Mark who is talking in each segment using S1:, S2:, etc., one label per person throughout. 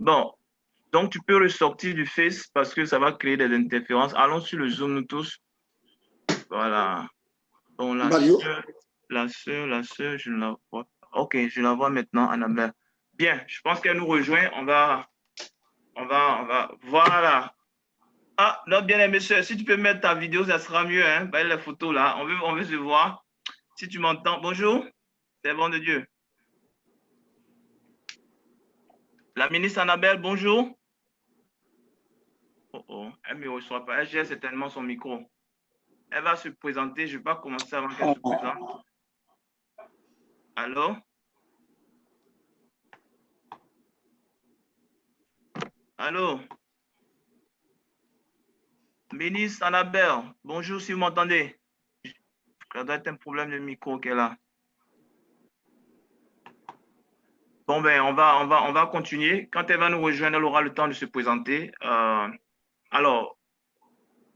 S1: Bon, donc tu peux ressortir du Face parce que ça va créer des interférences. Allons sur le Zoom, nous tous. Voilà. Bon,
S2: Mario,
S1: la sœur, je ne la vois pas. Ok, je la vois maintenant, Annabelle. Bien, je pense qu'elle nous rejoint. Voilà. Ah, notre bien-aimé sœur, si tu peux mettre ta vidéo, ça sera mieux, hein. Bah, les photos là, on veut se voir. Si tu m'entends, bonjour, c'est bon de Dieu. La ministre Annabelle, bonjour. Oh, oh, elle ne me reçoit pas. Elle gère certainement son micro. Elle va se présenter. Je ne vais pas commencer avant qu'elle se présente. Allô? Allô? Ministre Annabelle, bonjour si vous m'entendez. Ça doit être un problème de micro qu'elle a. Bon, ben, on va continuer. Quand elle va nous rejoindre, elle aura le temps de se présenter. Alors,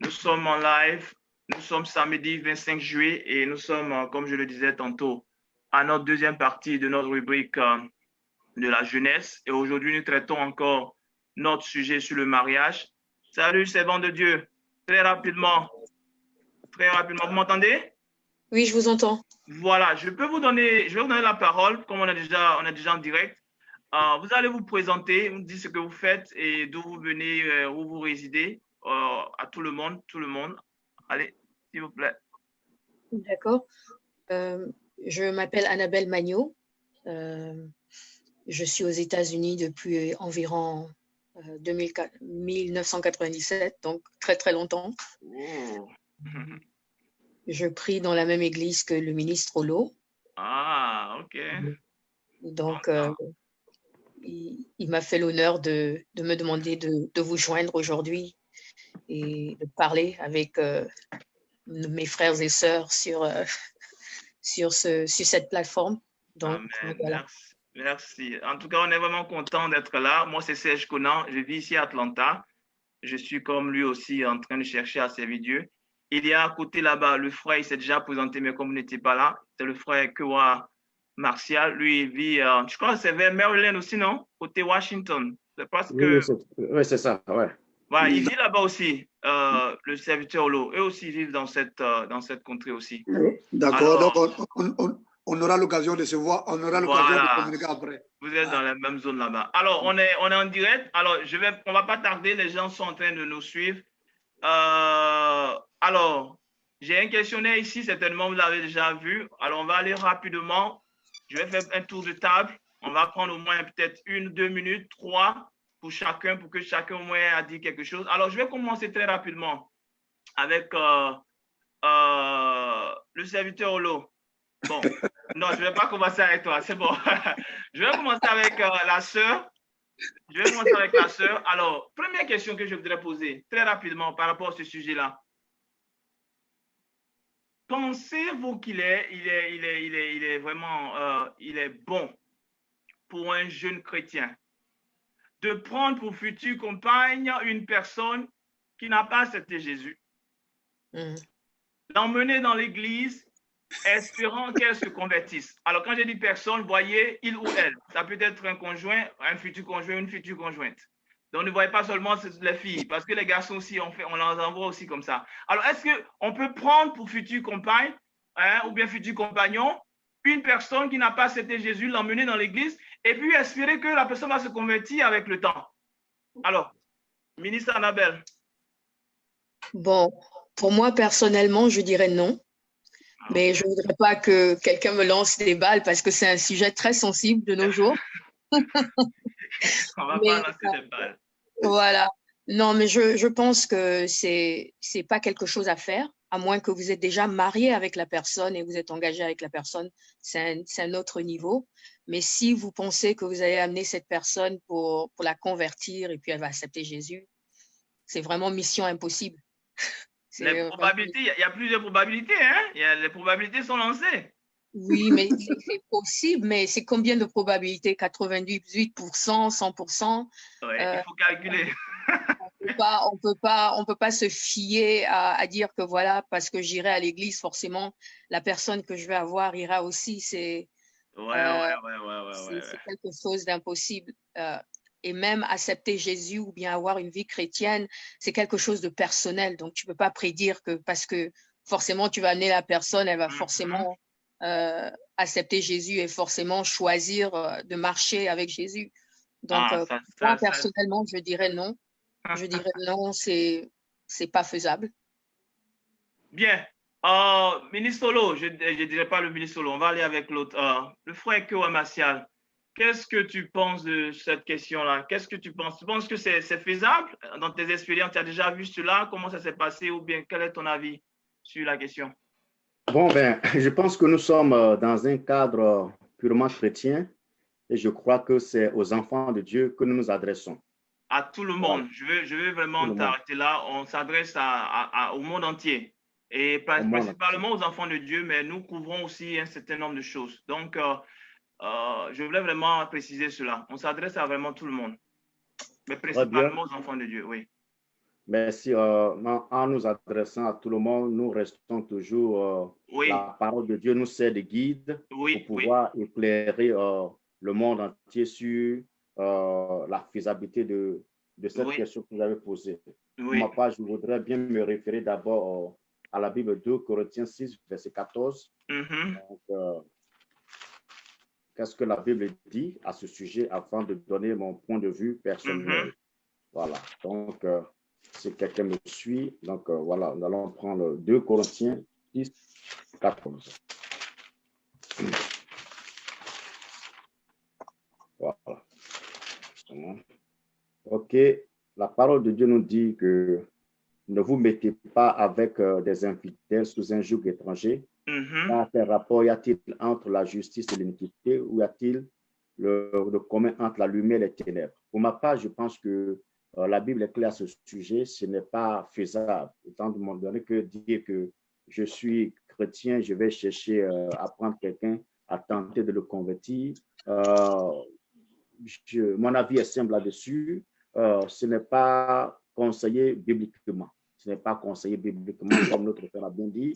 S1: nous sommes en live. Nous sommes samedi 25 juillet et nous sommes, comme je le disais tantôt, à notre deuxième partie de notre rubrique de la jeunesse. Et aujourd'hui, nous traitons encore notre sujet sur le mariage. Salut, servant de Dieu. Très rapidement, vous m'entendez?
S3: Oui, je vous entends.
S1: Voilà, je vais vous donner la parole, comme on est déjà en direct. Vous allez vous présenter, vous dites ce que vous faites et d'où vous venez, où vous résidez, à tout le monde, Allez, s'il vous plaît.
S3: D'accord. Je m'appelle Annabelle Magnot. Je suis aux États-Unis depuis environ 1997, donc très, très longtemps.
S1: Oh.
S3: Je prie dans la même église que le ministre Olo.
S1: Ah, ok.
S3: Donc, il m'a fait l'honneur de me demander de vous joindre aujourd'hui et de parler avec mes frères et sœurs sur cette plateforme. Donc,
S1: Amen.
S3: voilà.
S1: Merci. En tout cas, on est vraiment content d'être là. Moi, c'est Serge Conan. Je vis ici à Atlanta. Je suis comme lui aussi en train de chercher à servir Dieu. Il y a à côté là-bas, le frère, il s'est déjà présenté, mais comme vous n'étiez pas là, c'est le frère Kewa Martial. Lui, il vit, je crois que c'est vers Maryland aussi, non? Côté Washington. C'est parce que,
S4: Oui, c'est ça, ouais.
S1: voilà, il vit là-bas aussi, le serviteur Olo. Eux aussi vivent dans cette contrée aussi.
S2: d'accord.
S1: Alors,
S2: Donc, on aura l'occasion de se voir, on aura l'occasion de communiquer après.
S1: Vous êtes dans la même zone là-bas. Alors, on est en direct. Alors, on va pas tarder. Les gens sont en train de nous suivre. Alors, j'ai un questionnaire ici. Certainement, vous l'avez déjà vu. Alors, on va aller rapidement. Je vais faire un tour de table. On va prendre au moins peut-être 1, 2 minutes, 3 pour chacun, pour que chacun au moins ait dit quelque chose. Alors, je vais commencer très rapidement avec le serviteur Olo. Bon, non, je ne vais pas commencer avec toi, c'est bon. Je vais commencer avec la sœur. Alors, première question que je voudrais poser très rapidement par rapport à ce sujet-là. Pensez-vous qu'il est vraiment, il est bon pour un jeune chrétien de prendre pour future compagne une personne qui n'a pas accepté Jésus, l'emmener dans l'église, espérant qu'elle se convertisse. Alors, quand je dis personne, voyez, il ou elle. Ça peut être un conjoint, un futur conjoint, une future conjointe. Donc, ne voyez pas seulement les filles, parce que les garçons aussi, on les envoie aussi comme ça. Alors, est-ce qu'on peut prendre pour future compagne, ou bien futur compagnon, une personne qui n'a pas accepté Jésus, l'emmener dans l'église, et puis espérer que la personne va se convertir avec le temps? Alors, ministre Annabelle.
S3: Bon, pour moi, personnellement, je dirais non. Mais je ne voudrais pas que quelqu'un me lance des balles parce que c'est un sujet très sensible de nos jours.
S1: On ne va pas lancer des balles.
S3: Voilà. Non, mais je pense que c'est pas quelque chose à faire, à moins que vous êtes déjà marié avec la personne et vous êtes engagé avec la personne. C'est un autre niveau. Mais si vous pensez que vous allez amener cette personne pour la convertir et puis elle va accepter Jésus, c'est vraiment mission impossible.
S1: Les probabilités, il y a plusieurs probabilités, hein? Les probabilités sont lancées.
S3: Oui, mais c'est possible, mais c'est combien de probabilités? 98%, 100%?
S1: Oui, il faut calculer.
S3: On peut pas se fier à dire que voilà, parce que j'irai à l'église, forcément, la personne que je vais avoir ira aussi. C'est quelque chose d'impossible. Et même accepter Jésus ou bien avoir une vie chrétienne, c'est quelque chose de personnel. Donc, tu ne peux pas prédire que parce que forcément, tu vas amener la personne, elle va forcément accepter Jésus et forcément choisir de marcher avec Jésus. Donc, moi, personnellement, je dirais non. Je dirais non, c'est pas faisable.
S1: Bien. Ministre Solo, je ne dirais pas le ministre Solo, on va aller avec l'autre. Le frère Kewa Martial, qu'est-ce que tu penses de cette question-là? Qu'est-ce que tu penses? Tu penses que c'est faisable dans tes expériences? Tu as déjà vu cela? Comment ça s'est passé? Ou bien quel est ton avis sur la question?
S4: Bon, ben, je pense que nous sommes dans un cadre purement chrétien et je crois que c'est aux enfants de Dieu que nous nous adressons.
S1: À tout le monde. Voilà. Je veux vraiment t'arrêter là. On s'adresse au monde entier. Et principalement aux enfants de Dieu, mais nous couvrons aussi un certain nombre de choses. Donc, je voulais vraiment préciser cela. On s'adresse à vraiment tout le monde, mais principalement aux enfants de Dieu, oui.
S4: Merci. En nous adressant à tout le monde, nous restons toujours, la parole de Dieu nous sert de guide pour pouvoir éclairer le monde entier sur la faisabilité de cette question que vous avez posée. Pour ma part, je voudrais bien me référer d'abord à la Bible 2 Corinthiens 6, verset 14. Donc, qu'est-ce que la Bible dit à ce sujet afin de donner mon point de vue personnel. Voilà. Donc, si quelqu'un me suit, donc voilà, nous allons prendre 2 Corinthiens 6, 14. Voilà. OK. La parole de Dieu nous dit que ne vous mettez pas avec des infidèles sous un joug étranger. Car quel rapport y a-t-il entre la justice et l'iniquité, ou y a-t-il le commun entre la lumière et les ténèbres? Pour ma part, je pense que la Bible est claire à ce sujet. Ce n'est pas faisable, étant donné que dire que je suis chrétien, je vais chercher à prendre quelqu'un, à tenter de le convertir. Mon avis est simple là-dessus. Ce n'est pas conseillé bibliquement. Ce n'est pas conseillé bibliquement, comme notre frère a bien dit.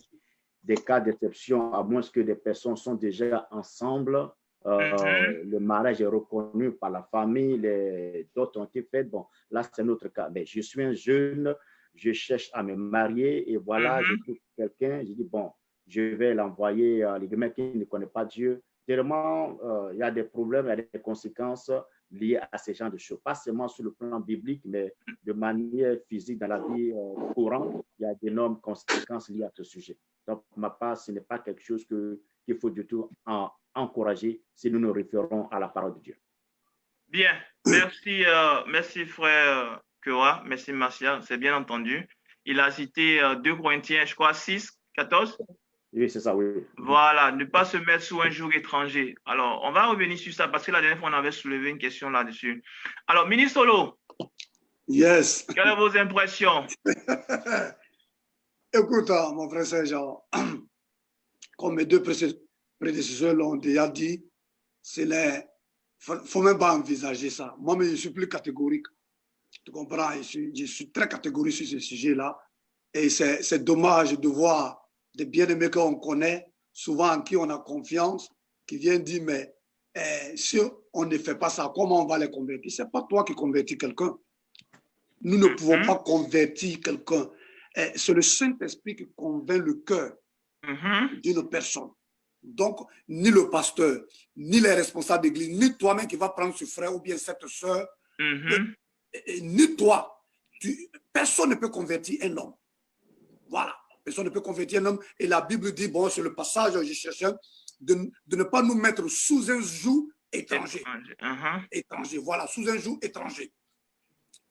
S4: Des cas d'exception, à moins que des personnes sont déjà ensemble, le mariage est reconnu par la famille, les dots ont été faits. Bon, là, c'est notre cas. Mais je suis un jeune, je cherche à me marier et voilà, je trouve quelqu'un, je dis, bon, je vais l'envoyer à l'église qui ne connaît pas Dieu. Tellement, il y a des problèmes, il y a des conséquences liées à ces genres de choses. Pas seulement sur le plan biblique, mais de manière physique dans la vie courante, il y a d'énormes conséquences liées à ce sujet. Donc, pour ma part, ce n'est pas quelque chose qu'il faut du tout encourager si nous nous référons à la parole de Dieu.
S1: Bien, merci, merci frère Kewa, merci Martial, c'est bien entendu. Il a cité 2 Corinthiens, je crois, 6, 14.
S4: Oui, c'est ça, oui.
S1: Voilà, ne pas se mettre sous un joug étranger. Alors, on va revenir sur ça parce que la dernière fois, on avait soulevé une question là-dessus. Alors, ministre Solo.
S2: Yes.
S1: Quelles sont vos impressions?
S2: Écoute, mon frère Saint-Jean, comme mes 2 prédécesseurs l'ont déjà dit, il ne faut même pas envisager ça. Moi, je suis plus catégorique. Tu comprends? Je suis très catégorique sur ce sujet-là. Et c'est dommage de voir des bien-aimés qu'on connaît, souvent en qui on a confiance, qui viennent dire, mais si on ne fait pas ça, comment on va les convertir? Ce n'est pas toi qui convertis quelqu'un. Nous ne pouvons pas convertir quelqu'un. C'est le Saint-Esprit qui convainc le cœur d'une personne. Donc, ni le pasteur, ni les responsables d'église, ni toi-même qui vas prendre ce frère ou bien cette soeur, ni toi, personne ne peut convertir un homme. Voilà, personne ne peut convertir un homme. Et la Bible dit, bon, c'est le passage, je cherchais, de ne pas nous mettre sous un joug étranger. Étranger, voilà, sous un joug étranger.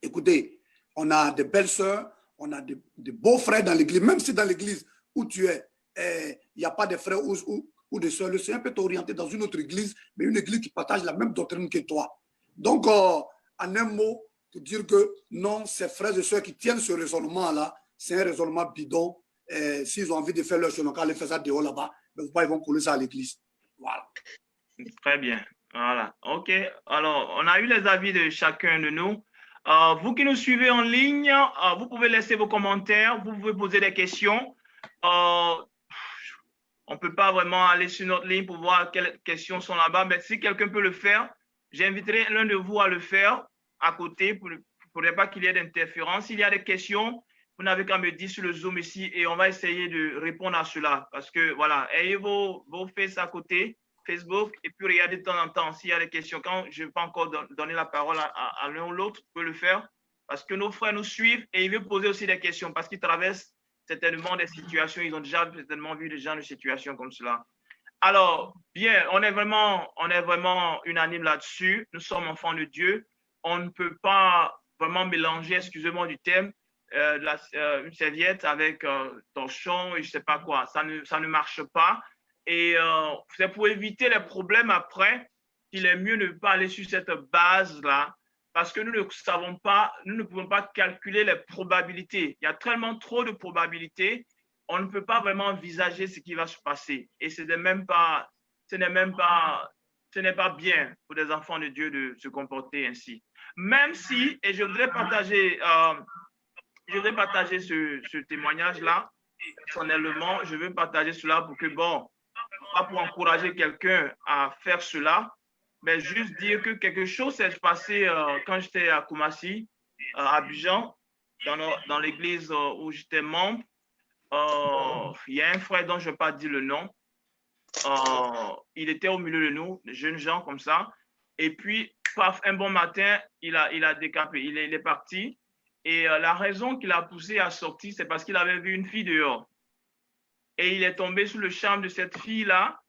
S2: Écoutez, on a de belles sœurs, on a de beaux frères dans l'église, même si dans l'église où tu es, il n'y a pas de frères ou de sœurs, le Seigneur peut t'orienter dans une autre église, mais une église qui partage la même doctrine que toi. Donc, en un mot, pour dire que non, ces frères et sœurs qui tiennent ce raisonnement-là, c'est un raisonnement bidon. S'ils ont envie de faire leur chemin, quand ils font ça dehors là-bas, ils vont couler ça à l'église. Voilà.
S1: Très bien. Voilà. OK. Alors, on a eu les avis de chacun de nous. Vous qui nous suivez en ligne, vous pouvez laisser vos commentaires, vous pouvez poser des questions. On ne peut pas vraiment aller sur notre ligne pour voir quelles questions sont là-bas, mais si quelqu'un peut le faire, j'inviterai l'un de vous à le faire à côté pour ne pas qu'il y ait d'interférence. S'il y a des questions, vous n'avez qu'à me dire sur le Zoom ici et on va essayer de répondre à cela. Parce que voilà, ayez vos faces à côté, Facebook, et puis regardez de temps en temps s'il y a des questions. Quand je ne vais pas encore donner la parole à l'un ou l'autre, vous pouvez le faire. Parce que nos frères nous suivent et ils veulent poser aussi des questions parce qu'ils traversent certainement des situations. Ils ont déjà certainement vu des gens de situations comme cela. Alors, bien, on est vraiment unanime là-dessus. Nous sommes enfants de Dieu. On ne peut pas vraiment mélanger, excusez-moi du terme, une serviette avec torchon et je ne sais pas quoi. Ça ne marche pas. Et c'est pour éviter les problèmes après qu'il est mieux ne pas aller sur cette base-là parce que nous ne savons pas, nous ne pouvons pas calculer les probabilités. Il y a tellement trop de probabilités, on ne peut pas vraiment envisager ce qui va se passer. Et ce n'est pas bien pour des enfants de Dieu de se comporter ainsi. Même si, et je voudrais partager ce témoignage-là, personnellement, je veux partager cela pour que, bon, pas pour encourager quelqu'un à faire cela, mais juste dire que quelque chose s'est passé quand j'étais à Koumassi, à Abidjan, dans l'église où j'étais membre. Il y a un frère dont je ne vais pas dire le nom. Il était au milieu de nous, des jeunes gens comme ça. Et puis, paf, un bon matin, il a décapé, il est parti. Et la raison qui l'a poussé à sortir, c'est parce qu'il avait vu une fille dehors. Et il est tombé sous le charme de cette fille-là.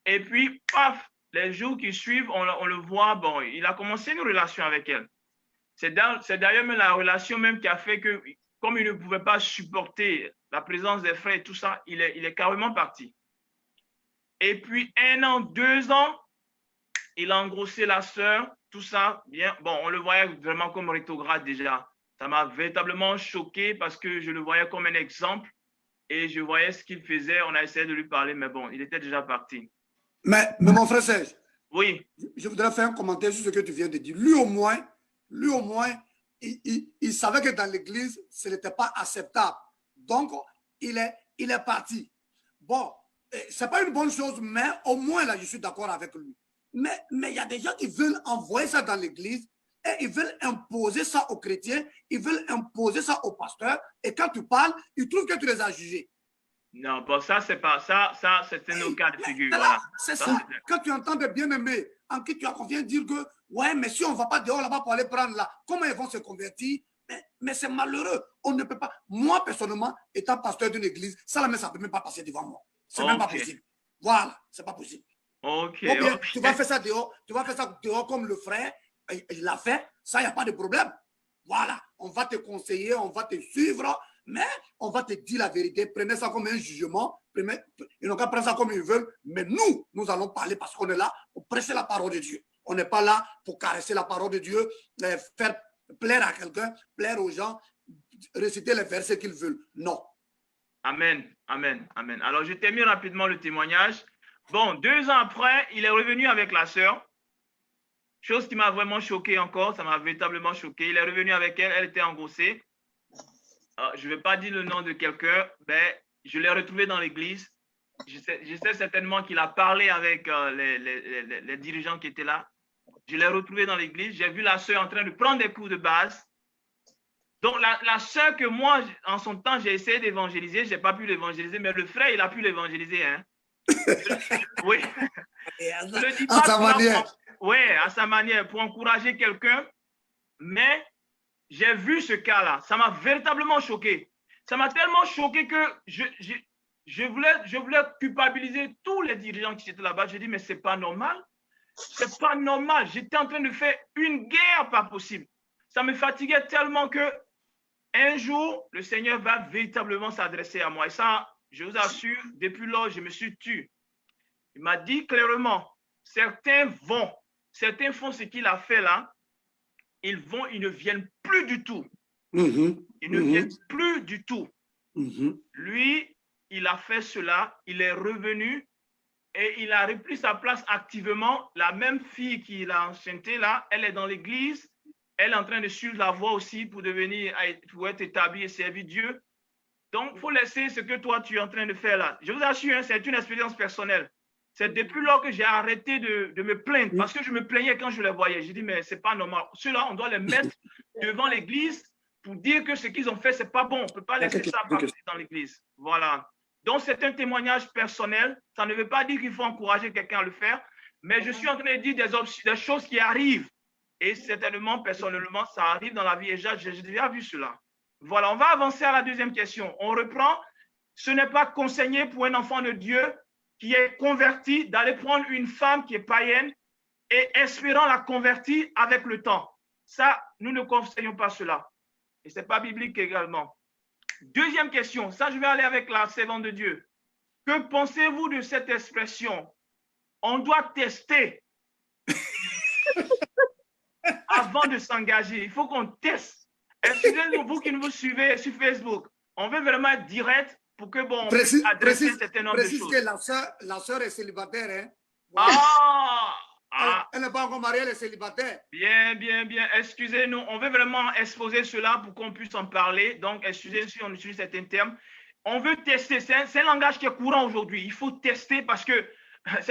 S1: Et puis, paf, les jours qui suivent, on le voit, bon, il a commencé une relation avec elle. C'est d'ailleurs même la relation même qui a fait que, comme il ne pouvait pas supporter la présence des frères et tout ça, il est carrément parti. Et puis, 1 an, 2 ans, il a engrossé la sœur, tout ça, bien. Bon, on le voyait vraiment comme rétrograde déjà. Ça m'a véritablement choqué parce que je le voyais comme un exemple et je voyais ce qu'il faisait. On a essayé de lui parler, mais bon, il était déjà parti.
S2: Mais mon frère Serge,
S1: oui.
S2: Je voudrais faire un commentaire sur ce que tu viens de dire. Lui au moins, il savait que dans l'église, ce n'était pas acceptable. Donc, il est parti. Bon, ce n'est pas une bonne chose, mais au moins, là, je suis d'accord avec lui. Mais il y a des gens qui veulent envoyer ça dans l'église et ils veulent imposer ça aux chrétiens, ils veulent imposer ça aux pasteurs. Et quand tu parles, ils trouvent que tu les as jugés.
S1: Non, bon, ça, c'est pas ça, c'est un autre cas de figure.
S2: Voilà. C'est ça. Quand tu entends des bien-aimés en qui tu as confiance dire que, ouais, mais si on ne va pas dehors là-bas pour aller prendre là, comment ils vont se convertir? Mais c'est malheureux. On ne peut pas. Moi, personnellement, étant pasteur d'une église, ça ne peut même pas passer devant moi. C'est même pas possible. Voilà, c'est pas possible.
S1: Ok.
S2: Ou bien, tu vas faire ça dehors comme le frère, il l'a fait, ça, il n'y a pas de problème. Voilà, on va te conseiller, on va te suivre, mais on va te dire la vérité. Prenez ça comme un jugement. Ils n'ont qu'à prendre ça comme ils veulent. Mais nous allons parler parce qu'on est là pour prêcher la parole de Dieu. On n'est pas là pour caresser la parole de Dieu, faire plaire à quelqu'un, plaire aux gens, réciter les versets qu'ils veulent. Non.
S1: Amen, amen, amen. Alors, je termine rapidement le témoignage. Bon, 2 ans après, il est revenu avec la sœur. Chose qui m'a vraiment choqué encore, ça m'a véritablement choqué. Il est revenu avec elle, elle était engrossée. Je ne vais pas dire le nom de quelqu'un, mais je l'ai retrouvé dans l'église. Je sais certainement qu'il a parlé avec les dirigeants qui étaient là. Je l'ai retrouvé dans l'église. J'ai vu la sœur en train de prendre des cours de base. Donc, la sœur que moi, en son temps, j'ai essayé d'évangéliser, je n'ai pas pu l'évangéliser, mais le frère, il a pu l'évangéliser. Hein. Oui.
S2: À sa manière.
S1: Oui, à sa manière, pour encourager quelqu'un. Mais j'ai vu ce cas-là. Ça m'a véritablement choqué. Ça m'a tellement choqué que je voulais culpabiliser tous les dirigeants qui étaient là-bas. Je dis, mais ce n'est pas normal. Ce n'est pas normal. J'étais en train de faire une guerre pas possible. Ça me fatiguait tellement que un jour, le Seigneur va véritablement s'adresser à moi. Et ça, je vous assure, depuis lors, je me suis tué. Il m'a dit clairement, certains font ce qu'il a fait là, ils ne viennent plus du tout. Ils ne viennent plus du tout. Lui, il a fait cela, il est revenu et il a repris sa place activement. La même fille qui l'a enchantée là, elle est dans l'église, elle est en train de suivre la voie aussi pour être établie et servir Dieu. Donc, il faut laisser ce que toi, tu es en train de faire là. Je vous assure, hein, c'est une expérience personnelle. C'est depuis lors que j'ai arrêté de me plaindre, parce que je me plaignais quand je les voyais. J'ai dit, mais c'est pas normal. Ceux-là, on doit les mettre devant l'église pour dire que ce qu'ils ont fait, c'est pas bon. On peut pas laisser ça passer dans l'église. Voilà. Donc, c'est un témoignage personnel. Ça ne veut pas dire qu'il faut encourager quelqu'un à le faire, mais je suis en train de dire des choses qui arrivent. Et certainement, personnellement, ça arrive dans la vie. Et j'ai déjà vu cela. Voilà, on va avancer à la deuxième question. On reprend. Ce n'est pas conseillé pour un enfant de Dieu qui est converti d'aller prendre une femme qui est païenne et espérant la convertir avec le temps. Ça, nous ne conseillons pas cela. Et ce n'est pas biblique également. Deuxième question, ça je vais aller avec la servante de Dieu. Que pensez-vous de cette expression? On doit tester avant de s'engager. Il faut qu'on teste. Excusez-nous, vous qui nous suivez sur Facebook, on veut vraiment être direct pour que, bon, on puisse adresser un certain nombre de choses.
S2: Que la sœur est célibataire, hein?
S1: Voilà.
S2: Elle n'est pas encore mariée, elle est célibataire.
S1: Bien, bien, bien. Excusez-nous, on veut vraiment exposer cela pour qu'on puisse en parler. Donc, excusez-nous si on utilise certains termes. On veut tester. C'est un langage qui est courant aujourd'hui. Il faut tester parce que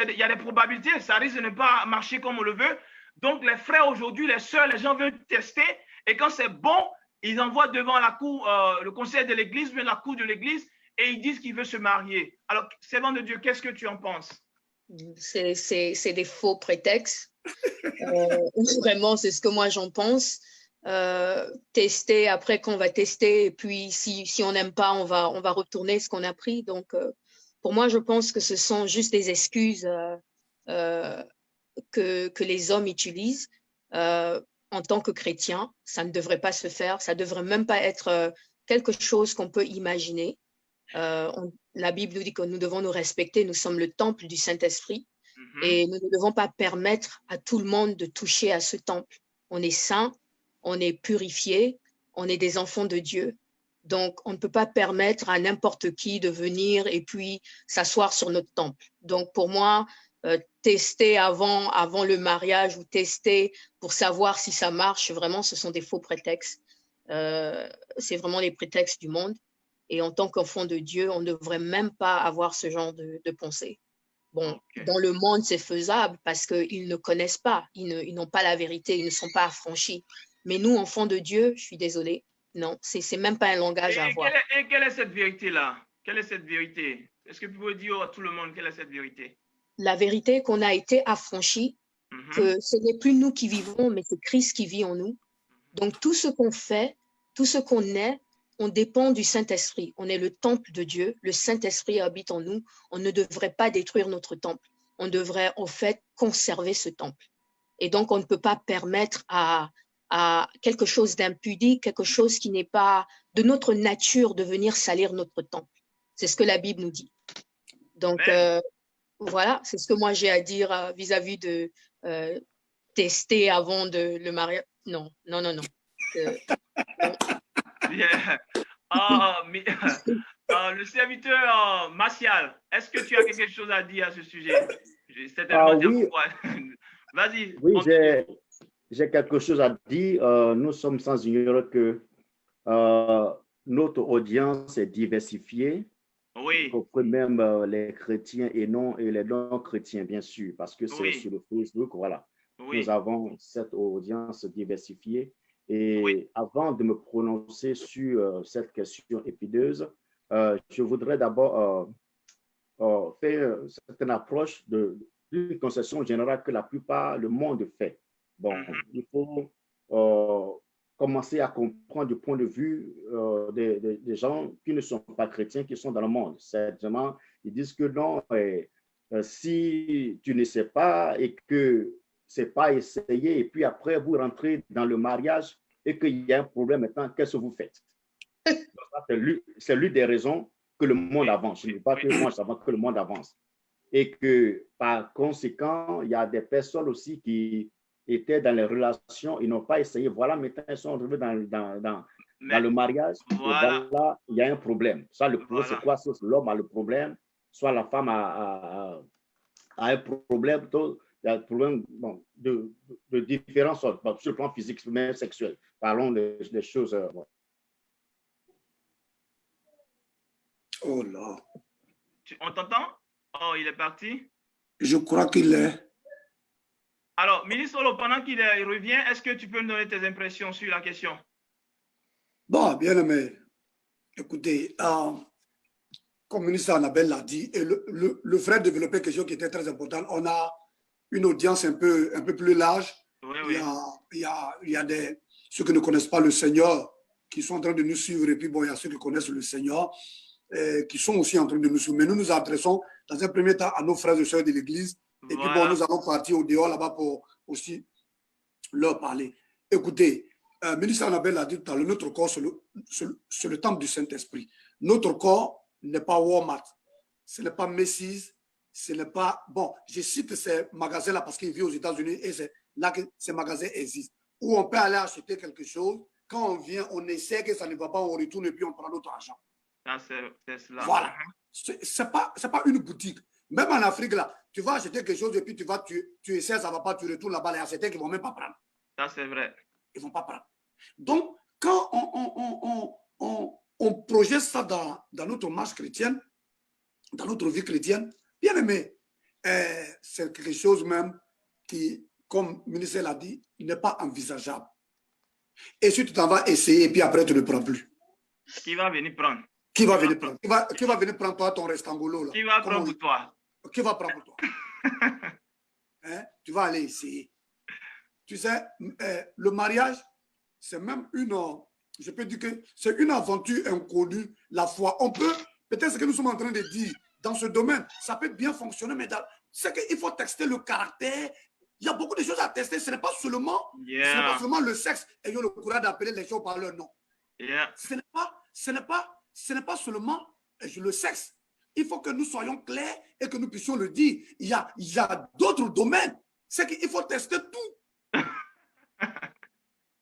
S1: il y a des probabilités. Ça risque de ne pas marcher comme on le veut. Donc, les frères aujourd'hui, les sœurs, les gens veulent tester. Et quand c'est bon, ils envoient devant la cour, le conseil de l'église, bien la cour de l'église, et ils disent qu'ils veulent se marier. Alors, servant de Dieu, qu'est-ce que tu en penses?
S3: C'est des faux prétextes. Vraiment, c'est ce que moi j'en pense. Tester, après qu'on va tester, et puis si on n'aime pas, on va retourner ce qu'on a pris. Donc, pour moi, je pense que ce sont juste des excuses que les hommes utilisent. En tant que chrétien, ça ne devrait pas se faire. Ça ne devrait même pas être quelque chose qu'on peut imaginer. La Bible nous dit que nous devons nous respecter. Nous sommes le temple du Saint-Esprit et nous ne devons pas permettre à tout le monde de toucher à ce temple. On est saint, on est purifié, on est des enfants de Dieu. Donc, on ne peut pas permettre à n'importe qui de venir et puis s'asseoir sur notre temple. Donc, pour moi, tester avant le mariage ou tester pour savoir si ça marche, vraiment, ce sont des faux prétextes. C'est vraiment les prétextes du monde. Et en tant qu'enfant de Dieu, on ne devrait même pas avoir ce genre de pensée. Bon, dans le monde, c'est faisable parce qu'ils ne connaissent pas, ils n'ont pas la vérité, ils ne sont pas affranchis. Mais nous, enfants de Dieu, je suis désolée, non, c'est même pas un langage à avoir.
S1: Et quelle est cette vérité-là? Quelle est cette vérité? Est-ce que tu peux dire à tout le monde quelle est cette vérité?
S3: La vérité qu'on a été affranchis, que ce n'est plus nous qui vivons, mais c'est Christ qui vit en nous. Donc, tout ce qu'on fait, tout ce qu'on est, on dépend du Saint-Esprit. On est le temple de Dieu. Le Saint-Esprit habite en nous. On ne devrait pas détruire notre temple. On devrait, en fait, conserver ce temple. Et donc, on ne peut pas permettre à quelque chose d'impudique, quelque chose qui n'est pas de notre nature de venir salir notre temple. C'est ce que la Bible nous dit. Donc, voilà, c'est ce que moi j'ai à dire vis-à-vis de tester avant de le marier. Non.
S1: Yeah. Le serviteur Martial, est-ce que tu as quelque chose à dire à ce sujet?
S4: Oui,
S1: vas-y.
S4: Oui, j'ai quelque chose à dire. Nous sommes sans ignorer que notre audience est diversifiée.
S1: Oui.
S4: Compris même les chrétiens et les non-chrétiens, bien sûr, parce que c'est sur le Facebook, voilà. Oui. Nous avons cette audience diversifiée. Et avant de me prononcer sur cette question épineuse, je voudrais d'abord faire une approche d'une conception générale que la plupart du monde fait. Bon, il faut commencer à comprendre du point de vue des gens qui ne sont pas chrétiens, qui sont dans le monde. Certainement, ils disent que non, si tu ne sais pas et que ce n'est pas essayé, et puis après, vous rentrez dans le mariage et qu'il y a un problème maintenant, qu'est-ce que vous faites? C'est l'une des raisons que le monde avance. Je ne dis pas que moi, je savais que le monde avance. Et que, par conséquent, il y a des personnes aussi qui étaient dans les relations, ils n'ont pas essayé. Voilà, maintenant, ils sont arrivés dans le mariage. Voilà. Et voilà, il y a un problème. Ça, le problème, c'est quoi? Soit l'homme a le problème, soit la femme a un problème. Il y a un problème de différentes sortes, sur le plan physique, même sexuel. Parlons des choses.
S2: Oh là.
S1: On t'entend? Oh, il est parti?
S2: Je crois qu'il est.
S1: Alors, ministre Olo, pendant qu'il revient, est-ce que tu peux me donner tes impressions sur la question?
S2: Bon, bien aimé, écoutez, comme le ministre Annabelle l'a dit, et le frère développait quelque chose qui était très important. On a une audience un peu plus large.
S1: Oui,
S2: il
S1: oui.
S2: y a ceux qui ne connaissent pas le Seigneur qui sont en train de nous suivre. Et puis, bon, il y a ceux qui connaissent le Seigneur qui sont aussi en train de nous suivre. Mais nous nous adressons dans un premier temps à nos frères et sœurs de l'Église. Et puis, bon, nous allons partir au dehors là-bas pour aussi leur parler. Écoutez, ministre Annabelle l'a dit tout à l'heure, notre corps, c'est le temple du Saint-Esprit. Notre corps n'est pas Walmart, ce n'est pas Macy's, ce n'est pas... Bon, je cite ces magasins-là parce qu'ils vivent aux États-Unis et c'est là que ces magasins existent. Où on peut aller acheter quelque chose, quand on vient, on essaie que ça ne va pas, on retourne et puis on prend notre argent.
S1: Ah, c'est cela.
S2: Voilà. C'est pas une boutique. Même en Afrique, là, tu vas acheter quelque chose et puis tu essaies, ça ne va pas, tu retournes là-bas, il y a certains qui ne vont même pas prendre.
S1: Ça, c'est vrai.
S2: Ils ne vont pas prendre. Donc, quand on projette ça dans notre marche chrétienne, dans notre vie chrétienne, bien aimé, c'est quelque chose même qui, comme le ministre l'a dit, n'est pas envisageable. Et si tu t'en vas essayer, et puis après, tu ne prends plus.
S1: Qui va venir prendre?
S2: Qui va venir prendre? Qui va venir prendre toi ton restangolo là?
S1: Qui va prendre pour toi?
S2: Qui va prendre pour toi? Hein? Tu vas aller essayer. Tu sais, le mariage, c'est même je peux dire que c'est une aventure inconnue, la foi. On peut, peut-être ce que nous sommes en train de dire, dans ce domaine, ça peut bien fonctionner, mais c'est qu'il faut tester le caractère. Il y a beaucoup de choses à tester. Ce n'est pas seulement, le sexe. Ayons le courage d'appeler les choses par leur nom. Ce n'est pas seulement le sexe. Il faut que nous soyons clairs et que nous puissions le dire. Il y a d'autres domaines. C'est qu'il faut tester tout.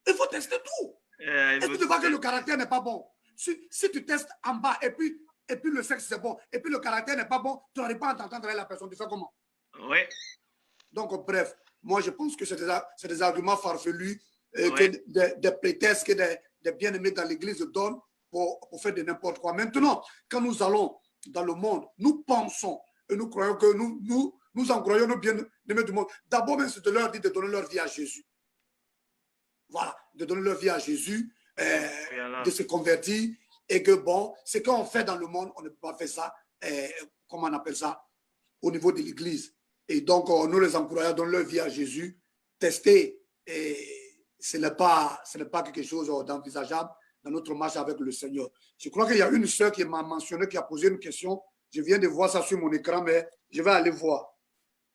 S2: Il faut tester tout. Est-ce que tu vois que le caractère n'est pas bon? Si tu testes en bas et puis le sexe c'est bon, et puis le caractère n'est pas bon, tu n'arrives pas à t'entendre avec la personne. Tu fais comment?
S1: Oui.
S2: Donc, bref, moi je pense que c'est des arguments farfelus que des prétextes que des bien-aimés dans l'église donnent pour faire de n'importe quoi. Maintenant, quand nous allons dans le monde, nous pensons et nous croyons que nous en croyons nos bien-aimés du monde. D'abord, même, c'est de leur dire de donner leur vie à Jésus. Voilà, de donner leur vie à Jésus, de se convertir, et que bon, ce qu'on fait dans le monde, on ne peut pas faire ça, comment on appelle ça, au niveau de l'Église. Et donc, nous les encourageons à donner leur vie à Jésus, tester, et ce n'est pas quelque chose d'envisageable dans notre marche avec le Seigneur. Je crois qu'il y a une sœur qui m'a mentionné, qui a posé une question. Je viens de voir ça sur mon écran, mais je vais aller voir.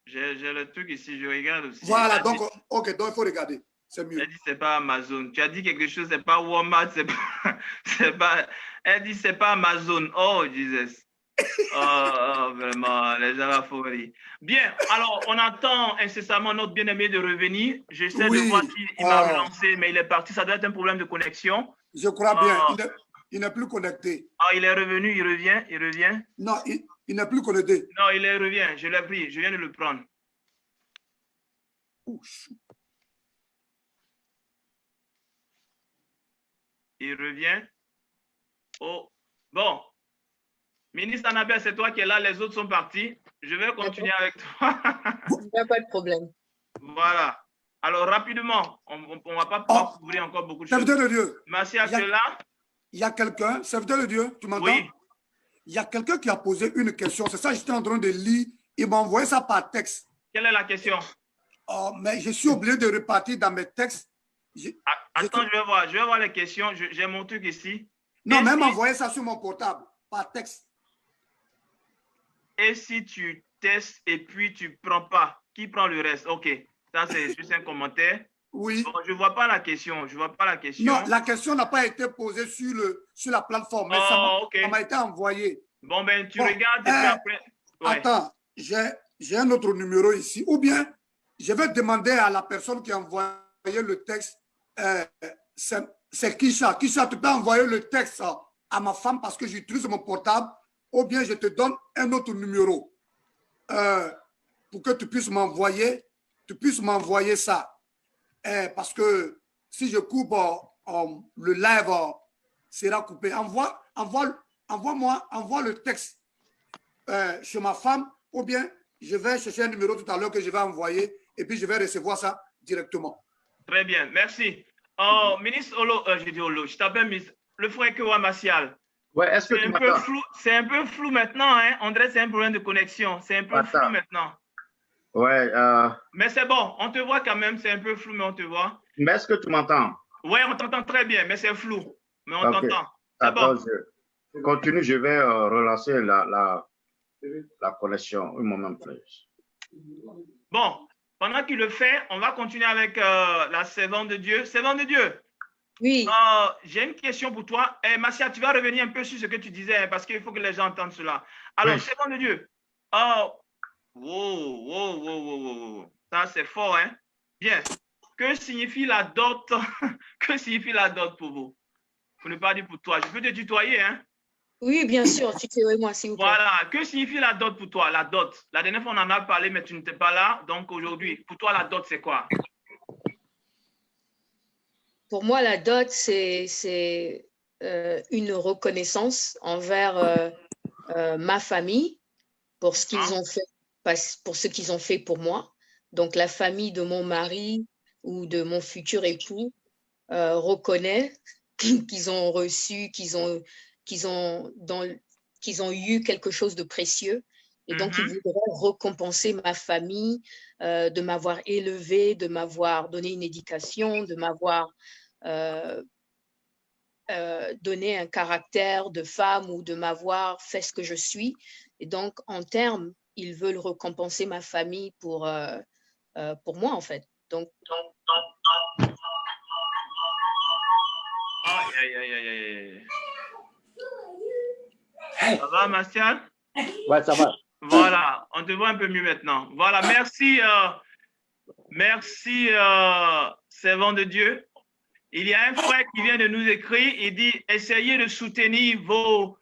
S1: J'ai le truc ici, je regarde aussi.
S2: Voilà, donc, ok, donc il faut regarder. C'est mieux.
S1: Elle dit c'est pas Amazon. Tu as dit quelque chose, c'est pas Walmart, c'est pas. Elle dit c'est pas Amazon. Oh Jesus. Oh, vraiment, les avaphories. Bien, alors on attend incessamment notre bien-aimé de revenir. J'essaie de voir s'il m'a relancé, mais il est parti. Ça doit être un problème de connexion.
S2: Je crois bien. Il n'est plus connecté.
S1: Ah, il est revenu, il revient.
S2: Non, il n'est plus connecté.
S1: Non, il revient. Je l'ai pris, je viens de le prendre.
S2: Ouch.
S1: Il revient. Oh, bon. Ministre Annabelle, c'est toi qui es là, les autres sont partis. Je vais continuer avec toi.
S3: Il n'y a pas de problème.
S1: Voilà. Alors, rapidement, on ne va pas pouvoir couvrir encore beaucoup de choses.
S2: Serviteur de Dieu.
S1: Merci à cela.
S2: Il y a quelqu'un, serviteur de Dieu, tu m'entends?
S1: Oui.
S2: Il y a quelqu'un qui a posé une question. C'est ça, j'étais en train de lire. Il m'a envoyé ça par texte.
S1: Quelle est la question?
S2: Oh, mais je suis obligé de repartir dans mes textes.
S1: Attends, je vais voir les questions. J'ai mon truc ici.
S2: Non, même envoyer ça sur mon portable, par texte.
S1: Et si tu testes et puis tu ne prends pas, qui prend le reste? OK. Ça, c'est juste un commentaire.
S2: Oui.
S1: Bon, je ne vois pas la question.
S2: Non, la question n'a pas été posée sur la plateforme. Mais ça m'a été envoyé.
S1: Bon, ben, tu regardes et puis après.
S2: Ouais. Attends, j'ai un autre numéro ici. Ou bien, je vais demander à la personne qui a envoyé le texte. C'est Kisha. Kisha, tu peux envoyer le texte à ma femme parce que j'utilise mon portable. Ou bien, je te donne un autre numéro pour que tu puisses m'envoyer ça. Parce que si je coupe, le live sera coupé. Envoie le texte chez ma femme ou bien je vais chercher un numéro tout à l'heure que je vais envoyer et puis je vais recevoir ça directement.
S1: Très bien, merci. Ministre Olo, je dis Olo, je t'appelle ministre. Le frère Kewa Martial.
S5: Ouais, est-ce que tu m'entends?
S1: C'est un peu flou maintenant, hein? On dirait que c'est un problème de connexion. C'est un peu flou maintenant.
S5: Ouais.
S1: Mais c'est bon, on te voit quand même. C'est un peu flou, mais on te voit.
S5: Mais est-ce que tu m'entends?
S1: Oui, on t'entend très bien, mais c'est flou. Mais on t'entend. C'est
S5: Attends,
S1: bon.
S5: je continue, je vais relancer la connexion. Un moment, plus.
S1: Bon, pendant qu'il le fait, on va continuer avec la servante de Dieu. Servante de Dieu.
S3: Oui.
S1: J'ai une question pour toi. Marcia, tu vas revenir un peu sur ce que tu disais, hein, parce qu'il faut que les gens entendent cela. Alors,
S5: oui.
S1: servante de Dieu. Wow. Ça, c'est fort, hein? Bien. Que signifie la dot? Que signifie la dot pour vous? Pour ne pas dire pour toi. Je peux te tutoyer, hein?
S3: Oui, bien sûr. Tutoyez-moi, s'il vous plaît.
S1: Voilà. Que signifie la dot pour toi? La dot. La dernière fois, on en a parlé, mais tu n'étais pas là. Donc, aujourd'hui, pour toi, la dot, c'est quoi?
S3: Pour moi, la dot, c'est une reconnaissance envers ma famille pour ce qu'ils ont fait, pour ce qu'ils ont fait pour moi. Donc, la famille de mon mari ou de mon futur époux reconnaît qu'ils ont reçu, qu'ils ont eu quelque chose de précieux. Et donc, ils voudraient récompenser ma famille de m'avoir élevé, de m'avoir donné une éducation, de m'avoir donné un caractère de femme ou de m'avoir fait ce que je suis. Et donc, en termes, ils veulent récompenser ma famille pour moi, en fait. Donc, Ça va, Martial?
S4: Ouais, ça va.
S1: Voilà, on te voit un peu mieux maintenant. Voilà, merci, servant de Dieu. Il y a un frère qui vient de nous écrire, il dit, essayez de soutenir vos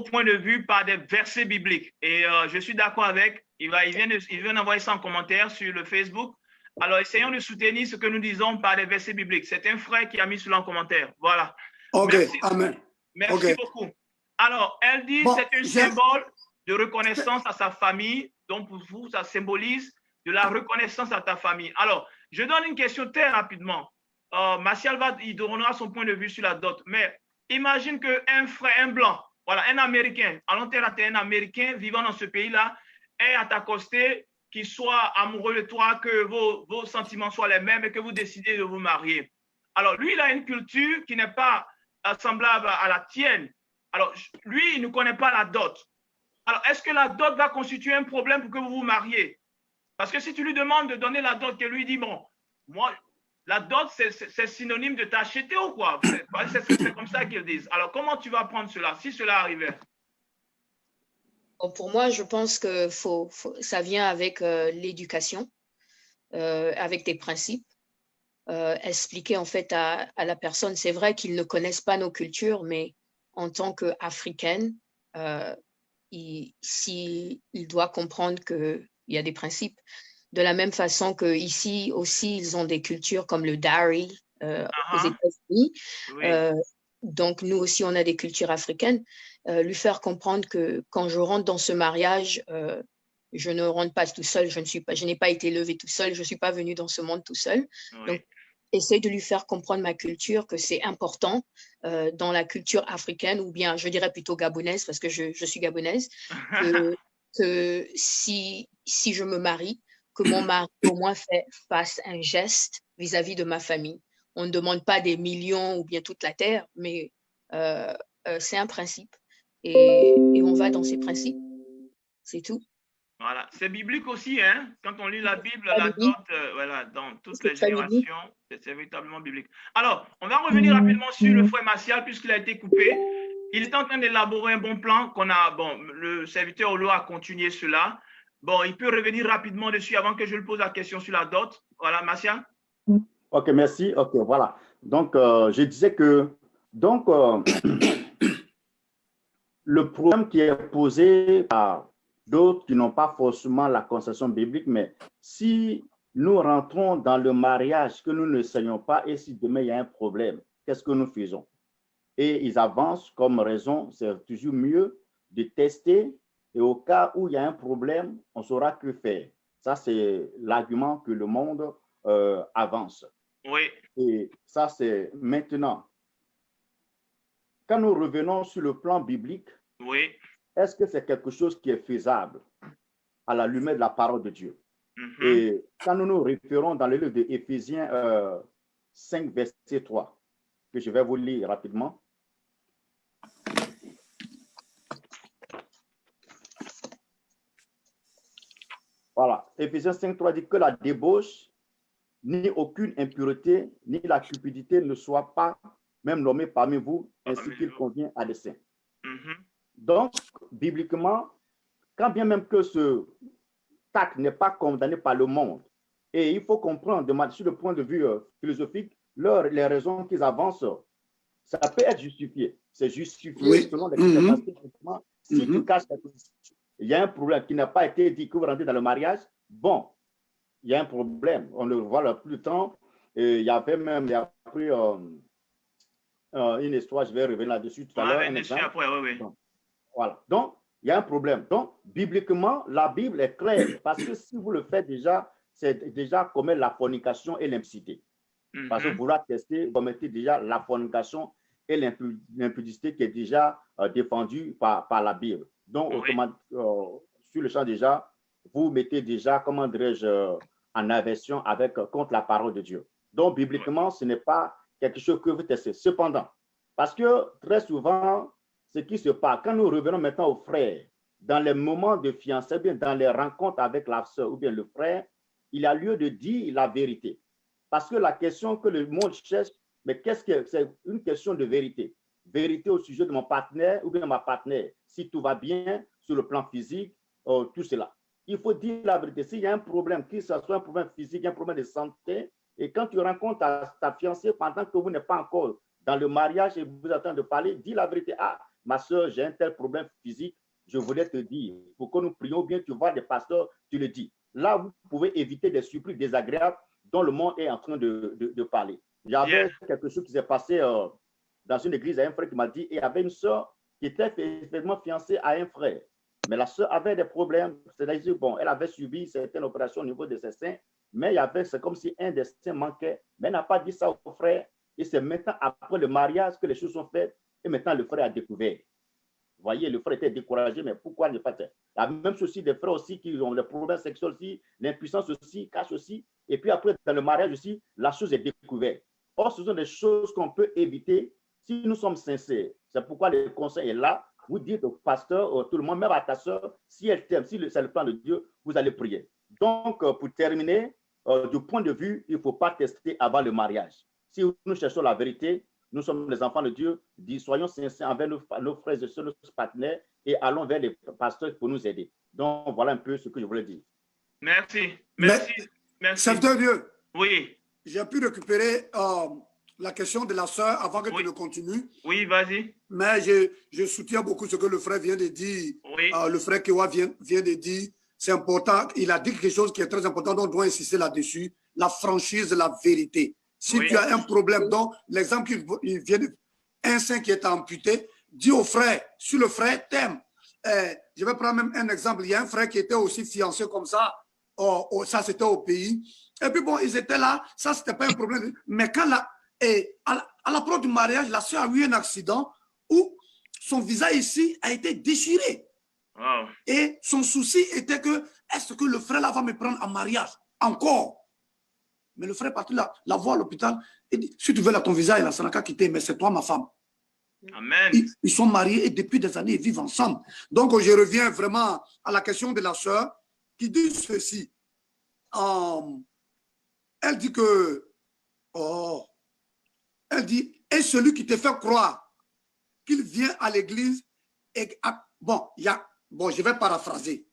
S1: points de vue par des versets bibliques. Et je suis d'accord avec, il vient d'envoyer ça en commentaire sur le Facebook. Alors, essayons de soutenir ce que nous disons par des versets bibliques. C'est un frère qui a mis cela en commentaire. Voilà.
S2: Ok,
S1: merci.
S2: amen.
S1: Merci beaucoup. Alors, elle dit, bon, c'est un symbole de reconnaissance à sa famille. Donc, pour vous, ça symbolise de la reconnaissance à ta famille. Alors, je donne une question très rapidement. Martial il donnera son point de vue sur la dot. Mais imagine qu'un frère, un blanc, voilà, un Américain, à long terme, un Américain vivant dans ce pays-là, est à t'accoster, qu'il soit amoureux de toi, que vos sentiments soient les mêmes et que vous décidez de vous marier. Alors, lui, il a une culture qui n'est pas semblable à la tienne. Alors, lui, il ne connaît pas la dot. Alors, est-ce que la dot va constituer un problème pour que vous vous mariez? Parce que si tu lui demandes de donner la dot, que lui dit, bon, moi, la dot, c'est synonyme de t'acheter ou quoi? C'est comme ça qu'ils disent. Alors, comment tu vas prendre cela, si cela arrivait?
S3: Pour moi, je pense que ça vient avec l'éducation, avec des principes. Expliquer en fait à la personne, c'est vrai qu'ils ne connaissent pas nos cultures, mais en tant qu'Africaine, il doit comprendre qu'il y a des principes. De la même façon qu'ici aussi, ils ont des cultures comme le dowry aux États-Unis. Oui. Donc, nous aussi, on a des cultures africaines. Lui faire comprendre que quand je rentre dans ce mariage, je ne rentre pas tout seul, je n'ai pas été élevée tout seul, je ne suis pas venue dans ce monde tout seul. Oui. Donc, essaye de lui faire comprendre ma culture, que c'est important dans la culture africaine, ou bien je dirais plutôt gabonaise, parce que je suis gabonaise, que si je me marie, que mon mari au moins fasse un geste vis-à-vis de ma famille. On ne demande pas des millions ou bien toute la terre, mais c'est un principe. Et on va dans ces principes. C'est tout.
S1: Voilà, c'est biblique aussi, hein? Quand on lit la Bible, la dot, voilà, dans toutes les générations, c'est véritablement biblique. Alors, on va revenir rapidement sur le frère Martial, puisqu'il a été coupé. Il est en train d'élaborer un bon plan le serviteur Olo a continué cela. Bon, il peut revenir rapidement dessus avant que je lui pose la question sur la dot. Voilà, Martial.
S4: Ok, merci. Ok, voilà. Donc, je disais que, le problème qui est posé par d'autres qui n'ont pas forcément la conception biblique, mais si nous rentrons dans le mariage que nous ne saignons pas et si demain il y a un problème, qu'est-ce que nous faisons? Et ils avancent comme raison, c'est toujours mieux de tester Et au cas où il y a un problème, on saura que faire. Ça, c'est l'argument que le monde avance.
S1: Oui.
S4: Et ça, c'est maintenant. Quand nous revenons sur le plan biblique,
S1: Oui.
S4: est-ce que c'est quelque chose qui est faisable à la lumière de la parole de Dieu?
S1: Mhm.
S4: Et quand nous nous référons dans le livre de Éphésiens 5, verset 3, que je vais vous lire rapidement. Voilà, Éphésiens 5, 3 dit que la débauche, ni aucune impureté, ni la cupidité ne soient pas même nommées parmi vous, ainsi qu'il convient à des saints.
S1: Mhm.
S4: Donc, bibliquement, quand bien même que ce acte n'est pas condamné par le monde, et il faut comprendre, sur le point de vue philosophique, les raisons qu'ils avancent, ça peut être justifié. C'est justifié selon les circonstances. Si tu caches quelque chose, il y a un problème qui n'a pas été dit que vous rentrez dans le mariage, bon, il y a un problème. On le voit le plus temps. Et il y avait même, il y a pris une histoire, je vais revenir là-dessus tout à l'heure. Un exemple.
S1: Après, oui.
S4: Donc, voilà. Donc, il y a un problème. Donc, bibliquement, la Bible est claire parce que si vous le faites déjà, c'est déjà commettre la fornication et l'impudicité. Parce que vouloir tester, vous commettez déjà la fornication et l'impudicité qui est déjà défendue par la Bible. Donc, sur le champ déjà, vous mettez déjà, comment dirais-je, en aversion contre la parole de Dieu. Donc, bibliquement, ce n'est pas quelque chose que vous testez. Cependant, parce que très souvent, ce qui se passe, quand nous revenons maintenant aux frères, dans les moments de fiançailles, bien dans les rencontres avec la sœur ou bien le frère, il a lieu de dire la vérité. Parce que la question que le monde cherche, mais qu'est-ce que c'est? Une question de vérité. Vérité au sujet de mon partenaire ou bien de ma partenaire. Si tout va bien sur le plan physique, tout cela. Il faut dire la vérité. S'il y a un problème, que ce soit un problème physique, un problème de santé, et quand tu rencontres ta fiancée pendant que vous n'êtes pas encore dans le mariage et vous êtes en train de parler, dis la vérité. Ah, ma soeur, j'ai un tel problème physique, je voulais te dire. Pour que nous prions bien, tu vois des pasteurs, tu le dis. Là, vous pouvez éviter des surprises désagréables dont le monde est en train de parler. Il y avait quelque chose qui s'est passé dans une église à un frère qui m'a dit, et il y avait une soeur qui était effectivement fiancée à un frère. Mais la soeur avait des problèmes, c'est-à-dire, bon, elle avait subi certaines opérations au niveau de ses seins, mais c'est comme si un des seins manquait, mais elle n'a pas dit ça au frère, et c'est maintenant après le mariage que les choses sont faites, et maintenant le frère a découvert. Vous voyez, le frère était découragé, mais pourquoi ne pas faire? La même chose aussi des frères aussi qui ont des problèmes sexuels aussi, l'impuissance aussi, cache aussi, et puis après, dans le mariage aussi, la chose est découverte. Or, ce sont des choses qu'on peut éviter si nous sommes sincères. C'est pourquoi le conseil est là. Vous dites au pasteur, tout le monde, même à ta soeur, si elle t'aime, si c'est le plan de Dieu, vous allez prier. Donc, pour terminer, du point de vue, il ne faut pas tester avant le mariage. Si nous cherchons la vérité, nous sommes les enfants de Dieu, soyons sincères envers nos frères et sœurs, nos partenaires, et allons vers les pasteurs pour nous aider. Donc, voilà un peu ce que je voulais dire.
S1: Merci. Merci.
S2: Serviteur de Dieu.
S1: Oui.
S2: J'ai pu récupérer la question de la sœur avant que tu ne continues.
S1: Oui, vas-y.
S2: Mais je soutiens beaucoup ce que le frère vient de dire.
S1: Oui.
S2: Le frère Kewa vient de dire. C'est important. Il a dit quelque chose qui est très important, donc on doit insister là-dessus. La franchise de la vérité. Si tu as un problème, donc l'exemple qu'il vient de... Un sein qui est amputé, dis au frère, si le frère t'aime. Je vais prendre même un exemple. Il y a un frère qui était aussi fiancé comme ça. Ça, c'était au pays. Et puis bon, ils étaient là. Ça, c'était pas un problème. Mais quand à l'approche du mariage, la soeur a eu un accident où son visage ici a été déchiré.
S1: Wow.
S2: Et son souci était que, est-ce que le frère là va me prendre en mariage encore? Mais le frère est parti la voir à l'hôpital et dit, si tu veux là ton visage, là, ça n'a qu'à quitter, mais c'est toi ma femme.
S1: Amen.
S2: Ils sont mariés et depuis des années, ils vivent ensemble. Donc, je reviens vraiment à la question de la sœur qui dit ceci. Elle dit que, elle dit, et celui qui te fait croire qu'il vient à l'église, je vais paraphraser.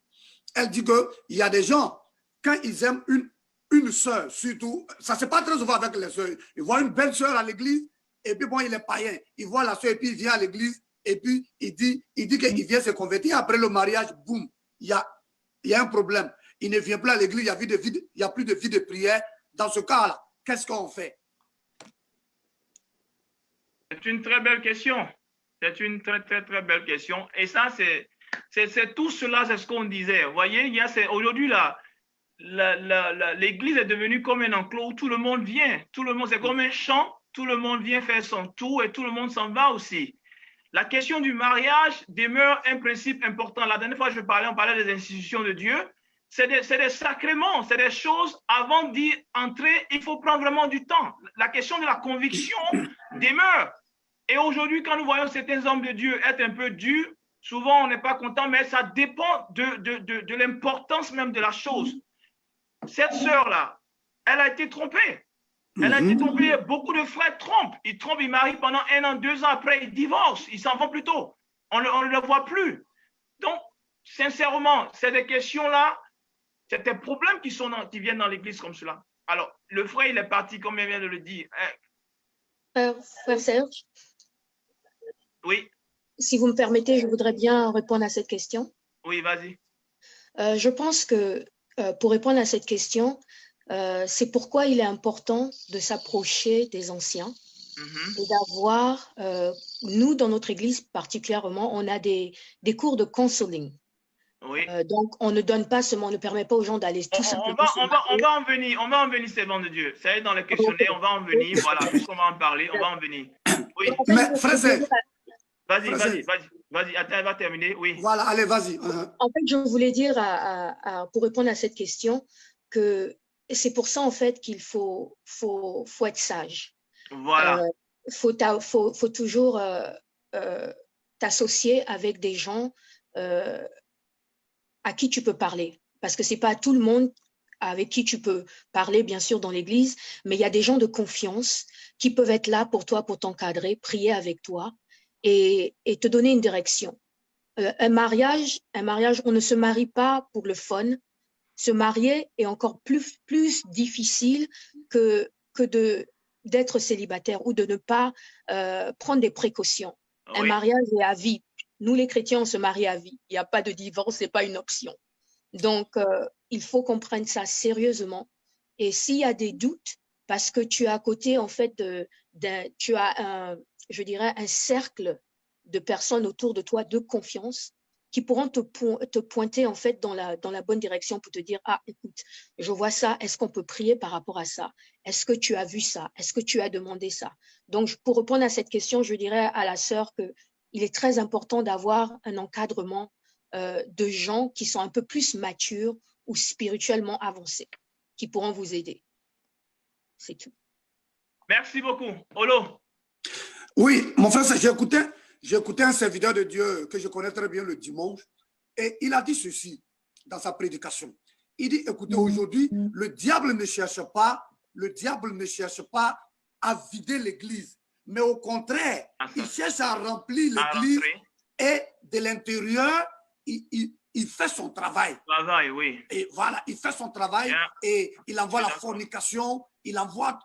S2: Elle dit qu'il y a des gens, quand ils aiment une sœur, surtout, ça ne se passe pas très souvent avec les sœurs. Ils voient une belle sœur à l'église, et puis bon, il est païen. Il voit la sœur, et puis il vient à l'église, et puis il dit qu'il vient se convertir. Après le mariage, boum, il y a un problème. Il ne vient plus à l'église, il n'y a plus de vie de prière. Dans ce cas-là, qu'est-ce qu'on fait?
S1: C'est une très belle question. C'est une très, très, très belle question. Et ça, c'est C'est tout cela, c'est ce qu'on disait. Vous voyez, aujourd'hui, l'église est devenue comme un enclos où tout le monde vient. Tout le monde, c'est comme un champ, tout le monde vient faire son tour et tout le monde s'en va aussi. La question du mariage demeure un principe important. La dernière fois, on parlait des institutions de Dieu. C'est des sacrements, c'est des choses, avant d'y entrer, il faut prendre vraiment du temps. La question de la conviction demeure. Et aujourd'hui, quand nous voyons certains hommes de Dieu être un peu durs, souvent on n'est pas content, mais ça dépend de l'importance même de la chose. Cette sœur-là, elle a été trompée. Elle a été trompée. Beaucoup de frères trompent. Ils trompent, ils marient pendant 1 an, 2 ans, après ils divorcent, ils s'en vont plus tôt. On ne le voit plus. Donc, sincèrement, c'est des questions-là, c'est des problèmes qui viennent dans l'église comme cela. Alors, le frère, il est parti, comme il vient de le dire.
S3: Frère Serge?
S1: Oui.
S3: Si vous me permettez, je voudrais bien répondre à cette question.
S1: Oui, vas-y.
S3: Je pense que pour répondre à cette question, c'est pourquoi il est important de s'approcher des anciens et d'avoir, nous, dans notre église particulièrement, on a des cours de counseling.
S1: Oui.
S3: Donc, on ne donne pas seulement, on ne permet pas aux gens d'aller tout simplement.
S1: On va en venir, servant de Dieu. Ça y est, dans le questionnaire, on va en venir. Voilà, puisqu'on va en parler, on va en venir. Oui.
S2: Mais frère Serge,
S1: vas-y, attends, elle va terminer. Oui.
S2: Voilà, allez, vas-y.
S3: En fait, je voulais dire, pour répondre à cette question, que c'est pour ça, en fait, qu'il faut être sage.
S1: Voilà.
S3: Faut toujours t'associer avec des gens à qui tu peux parler. Parce que ce n'est pas tout le monde avec qui tu peux parler, bien sûr, dans l'église, mais il y a des gens de confiance qui peuvent être là pour toi, pour t'encadrer, prier avec toi et te donner une direction. Un mariage, on ne se marie pas pour le fun. Se marier est encore plus difficile que d'être célibataire ou de ne pas prendre des précautions. Oui. Un mariage est à vie. Nous, les chrétiens, on se marie à vie. Il n'y a pas de divorce, ce n'est pas une option. Donc, il faut qu'on prenne ça sérieusement. Et s'il y a des doutes, parce que tu as à côté, en fait, tu as un cercle de personnes autour de toi de confiance qui pourront te pointer, en fait, dans la bonne direction pour te dire, ah, écoute, je vois ça, est-ce qu'on peut prier par rapport à ça? Est-ce que tu as vu ça? Est-ce que tu as demandé ça? Donc, pour répondre à cette question, je dirais à la sœur qu'il est très important d'avoir un encadrement de gens qui sont un peu plus matures ou spirituellement avancés, qui pourront vous aider. C'est tout.
S1: Merci beaucoup. Olo.
S2: Oui, mon frère, j'ai écouté un serviteur de Dieu que je connais très bien le dimanche et il a dit ceci dans sa prédication. Il dit, écoutez, aujourd'hui, le diable ne cherche pas à vider l'église, mais au contraire, il cherche à remplir l'église et de l'intérieur, il fait son travail.
S1: Oui.
S2: Et voilà, il fait son travail et il envoie la fornication, il envoie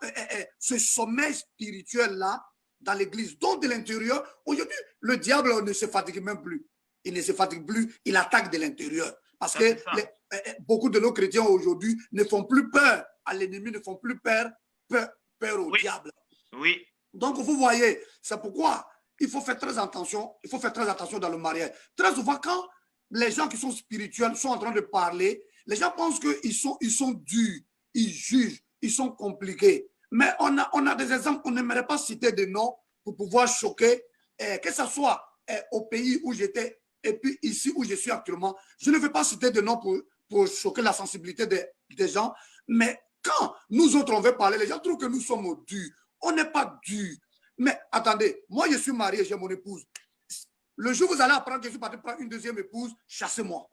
S2: ce sommeil spirituel-là dans l'église. Donc, de l'intérieur, aujourd'hui, le diable ne se fatigue même plus. Il ne se fatigue plus, il attaque de l'intérieur. Parce que beaucoup de nos chrétiens aujourd'hui ne font plus peur à l'ennemi, ne font plus peur au diable.
S1: Oui.
S2: Donc, vous voyez, c'est pourquoi il faut faire très attention. Il faut faire très attention dans le mariage. Très souvent, quand les gens qui sont spirituels sont en train de parler, les gens pensent qu'ils sont durs, ils jugent, ils sont compliqués. Mais on a des exemples, on n'aimerait pas citer de noms pour pouvoir choquer, que ce soit au pays où j'étais et puis ici où je suis actuellement. Je ne veux pas citer de noms pour choquer la sensibilité des gens. Mais quand nous autres, on veut parler, les gens trouvent que nous sommes durs. On n'est pas durs. Mais attendez, moi je suis marié, j'ai mon épouse. Le jour où vous allez apprendre que je suis parti prendre une deuxième épouse, chassez-moi.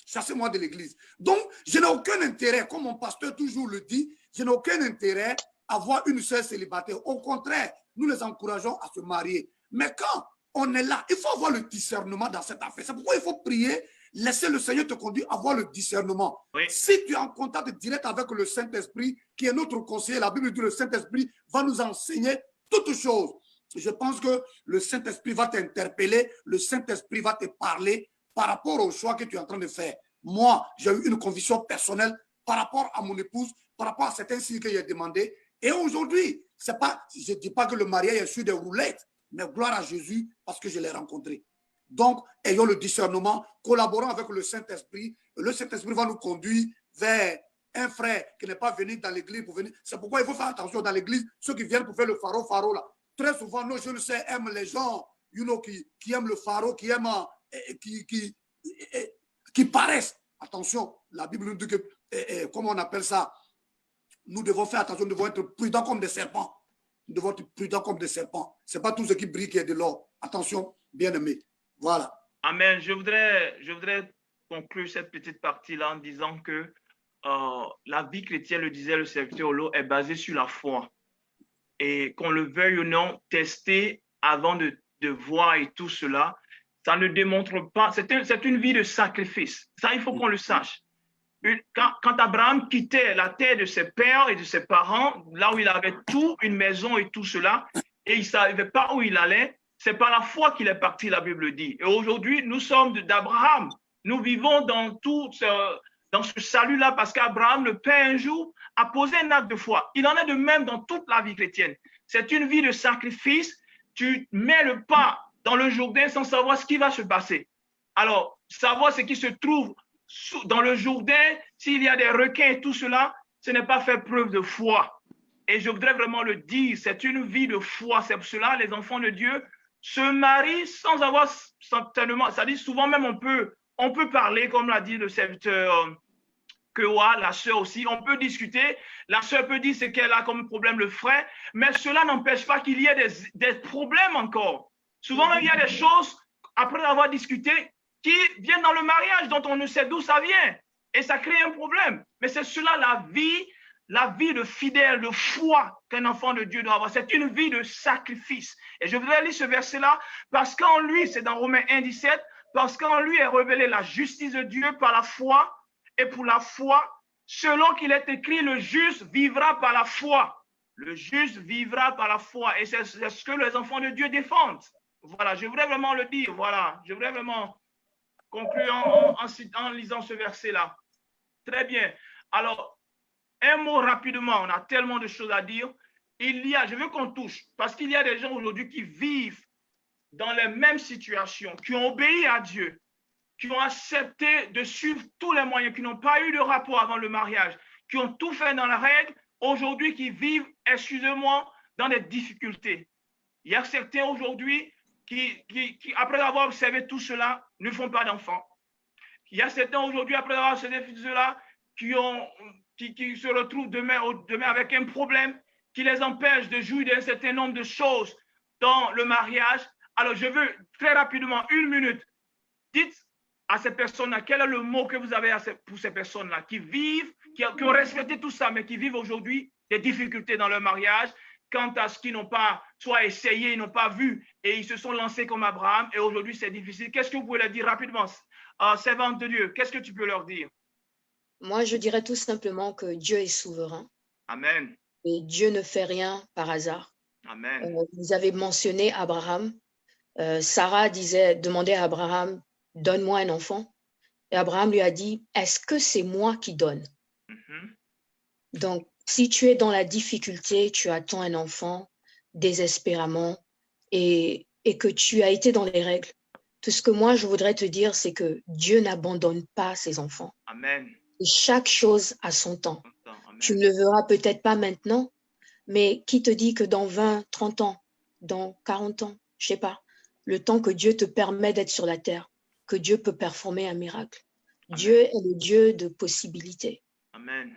S2: Chassez-moi de l'église. Donc, je n'ai aucun intérêt, comme mon pasteur toujours le dit, je n'ai aucun intérêt à avoir une sœur célibataire. Au contraire, nous les encourageons à se marier. Mais quand on est là, il faut avoir le discernement dans cette affaire. C'est pourquoi il faut prier, laisser le Seigneur te conduire à avoir le discernement. Oui. Si tu es en contact direct avec le Saint-Esprit, qui est notre conseiller, la Bible dit que le Saint-Esprit va nous enseigner toutes choses. Je pense que le Saint-Esprit va t'interpeller, le Saint-Esprit va te parler par rapport au choix que tu es en train de faire. Moi, j'ai eu une conviction personnelle par rapport à mon épouse, par rapport à certains signes que j'ai demandé. Et aujourd'hui, je ne dis pas que le mariage est sur des roulettes, mais gloire à Jésus parce que je l'ai rencontré. Donc, ayons le discernement, collaborons avec le Saint-Esprit. Le Saint-Esprit va nous conduire vers un frère qui n'est pas venu dans l'église pour venir. C'est pourquoi il faut faire attention dans l'église, ceux qui viennent pour faire le pharo là. Très souvent, nos jeunes sœurs aiment les gens qui aiment le pharo, qui aiment, qui paraissent. Attention, la Bible nous dit que, comment on appelle ça, nous devons faire attention, nous devons être prudents comme des serpents. Nous devons être prudents comme des serpents. Ce n'est pas tout ce qui brille qui est de l'or. Attention, bien-aimés. Voilà.
S1: Amen. Je voudrais conclure cette petite partie-là en disant que la vie chrétienne, le disait le serviteur Olo, est basée sur la foi. Et qu'on le veuille ou non, tester avant de voir et tout cela, ça ne démontre pas, c'est une vie de sacrifice. Ça, il faut qu'on le sache. Quand Abraham quittait la terre de ses pères et de ses parents, là où il avait tout, une maison et tout cela, et il ne savait pas où il allait, c'est par la foi qu'il est parti, la Bible dit. Et aujourd'hui, nous sommes d'Abraham. Nous vivons dans ce salut-là parce qu'Abraham, le Père, un jour, a posé un acte de foi. Il en est de même dans toute la vie chrétienne. C'est une vie de sacrifice. Tu mets le pas dans le Jourdain sans savoir ce qui va se passer. Alors, savoir ce qui se trouve dans le Jourdain, s'il y a des requins et tout cela, ce n'est pas faire preuve de foi. Et je voudrais vraiment le dire, c'est une vie de foi. C'est pour cela, les enfants de Dieu se marient sans avoir certainement, ça dit souvent même on peut parler, comme l'a dit le serviteur Kewa, la sœur aussi, on peut discuter, la sœur peut dire ce qu'elle a comme problème, le frère, mais cela n'empêche pas qu'il y ait des problèmes encore. Souvent même, il y a des choses, après avoir discuté, qui viennent dans le mariage, dont on ne sait d'où ça vient, et ça crée un problème. Mais c'est cela la vie de fidèle, de foi qu'un enfant de Dieu doit avoir. C'est une vie de sacrifice. Et je voudrais lire ce verset-là, parce qu'en lui, c'est dans Romains 1, 17, parce qu'en lui est révélée la justice de Dieu par la foi, et pour la foi, selon qu'il est écrit, le juste vivra par la foi. Le juste vivra par la foi. Et c'est ce que les enfants de Dieu défendent. Voilà, je voudrais vraiment le dire. Voilà, je voudrais vraiment conclure en lisant ce verset-là. Très bien. Alors, un mot rapidement, on a tellement de choses à dire. Je veux qu'on touche, parce qu'il y a des gens aujourd'hui qui vivent dans les mêmes situations, qui ont obéi à Dieu, qui ont accepté de suivre tous les moyens, qui n'ont pas eu de rapport avant le mariage, qui ont tout fait dans la règle, aujourd'hui qui vivent, excusez-moi, dans des difficultés. Il y a certains aujourd'hui qui, après avoir observé tout cela, ne font pas d'enfants. Il y a certains aujourd'hui, après avoir observé tout cela, qui se retrouvent demain avec un problème qui les empêche de jouir d'un certain nombre de choses dans le mariage. Alors, je veux très rapidement, 1 minute, dites à ces personnes-là, quel est le mot que vous avez pour ces personnes-là qui vivent, qui ont respecté tout ça, mais qui vivent aujourd'hui des difficultés dans leur mariage, quant à ce qu'ils n'ont pas soit essayé, ils n'ont pas vu, et ils se sont lancés comme Abraham, et aujourd'hui c'est difficile. Qu'est-ce que vous pouvez leur dire rapidement, servante de Dieu? Qu'est-ce que tu peux leur dire?
S3: Moi, je dirais tout simplement que Dieu est souverain.
S1: Amen.
S3: Et Dieu ne fait rien par hasard.
S1: Amen.
S3: Vous avez mentionné Abraham. Sarah demandait à Abraham, donne-moi un enfant. Et Abraham lui a dit, est-ce que c'est moi qui donne? Donc, si tu es dans la difficulté, tu attends un enfant désespérément et que tu as été dans les règles. Tout ce que moi, je voudrais te dire, c'est que Dieu n'abandonne pas ses enfants.
S1: Amen.
S3: Et chaque chose a son temps.
S1: Amen.
S3: Tu ne le verras peut-être pas maintenant, mais qui te dit que dans 20, 30 ans, dans 40 ans, je ne sais pas, le temps que Dieu te permet d'être sur la terre, que Dieu peut performer un miracle. Amen. Dieu est le Dieu de possibilités.
S1: Amen.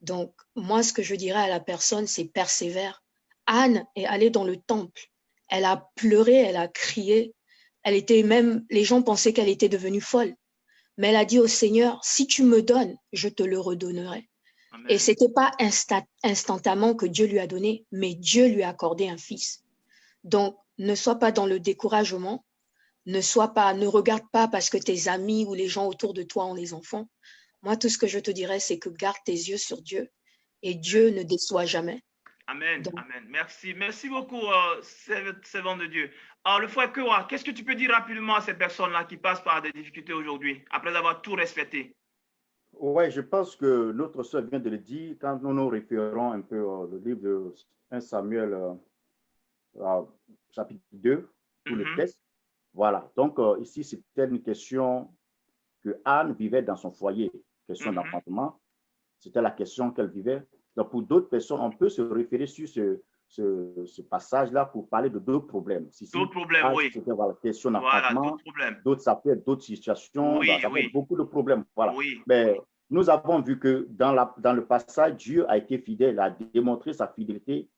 S3: Donc, moi, ce que je dirais à la personne, c'est persévère. Anne est allée dans le temple. Elle a pleuré, elle a crié. Les gens pensaient qu'elle était devenue folle. Mais elle a dit au Seigneur, si tu me donnes, je te le redonnerai. Amen. Et ce n'était pas instantanément que Dieu lui a donné, mais Dieu lui a accordé un fils. Donc, ne sois pas dans le découragement. Ne regarde pas parce que tes amis ou les gens autour de toi ont les enfants. Moi, tout ce que je te dirais, c'est que garde tes yeux sur Dieu et Dieu ne déçoit jamais.
S1: Amen. Donc, amen. Merci. Merci beaucoup, servant de Dieu. Alors, le frère Kewa, qu'est-ce que tu peux dire rapidement à ces personnes-là qui passent par des difficultés aujourd'hui, après avoir tout respecté?
S4: Oui, je pense que notre sœur vient de le dire quand nous nous référons un peu au livre de 1 Samuel, chapitre 2, tout le texte. Voilà. Donc, ici, c'était une question que Anne vivait dans son foyer, question d'enfantement. C'était la question qu'elle vivait. Donc, pour d'autres personnes, on peut se référer sur ce passage-là pour parler de d'autres problèmes.
S1: D'autres problèmes, oui.
S4: C'était la question
S1: Voilà,
S4: d'enfantement.
S1: d'autres problèmes.
S4: D'autres, ça peut être d'autres situations.
S1: Oui,
S4: Ça peut être beaucoup de problèmes. Voilà.
S1: Oui.
S4: Mais nous avons vu que dans le passage, Dieu a été fidèle, a démontré sa fidélité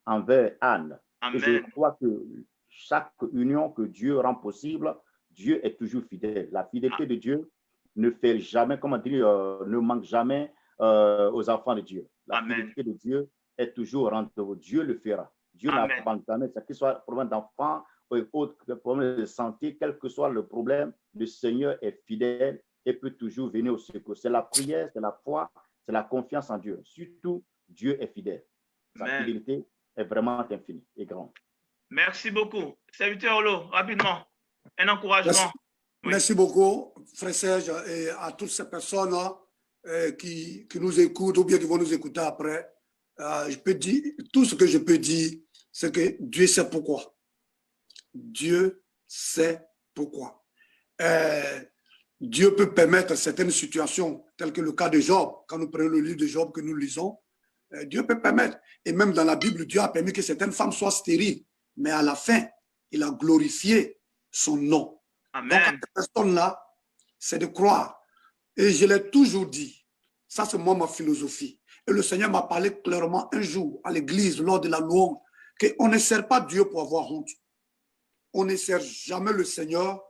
S4: envers Anne.
S1: Amen.
S4: Et je crois que chaque union que Dieu rend possible, Dieu est toujours fidèle. La fidélité de Dieu ne fait jamais, comment dire, ne manque jamais aux enfants de Dieu. La fidélité de Dieu est toujours au rendez-vous. Dieu le fera. Dieu n'abandonne jamais, que ce soit problème d'enfant ou autre problème de santé, quel que soit le problème, le Seigneur est fidèle et peut toujours venir au secours. C'est la prière, c'est la foi, c'est la confiance en Dieu. Surtout, Dieu est fidèle. Sa fidélité est vraiment infinie et grande.
S1: Merci beaucoup. Serviteur Olo, rapidement, un encouragement.
S2: Merci beaucoup, frère Serge, et à toutes ces personnes qui nous écoutent ou bien qui vont nous écouter après. Je peux dire, tout ce que je peux dire, c'est que Dieu sait pourquoi. Dieu sait pourquoi. Dieu peut permettre certaines situations, telles que le cas de Job. Quand nous prenons le livre de Job que nous lisons, Dieu peut permettre. Et même dans la Bible, Dieu a permis que certaines femmes soient stériles. Mais à la fin, il a glorifié son nom.
S1: Amen.
S2: Donc, à cette personne-là, c'est de croire. Et je l'ai toujours dit. Ça, c'est moi, ma philosophie. Et le Seigneur m'a parlé clairement un jour à l'église, lors de la louange, qu'on ne sert pas Dieu pour avoir honte. On ne sert jamais le Seigneur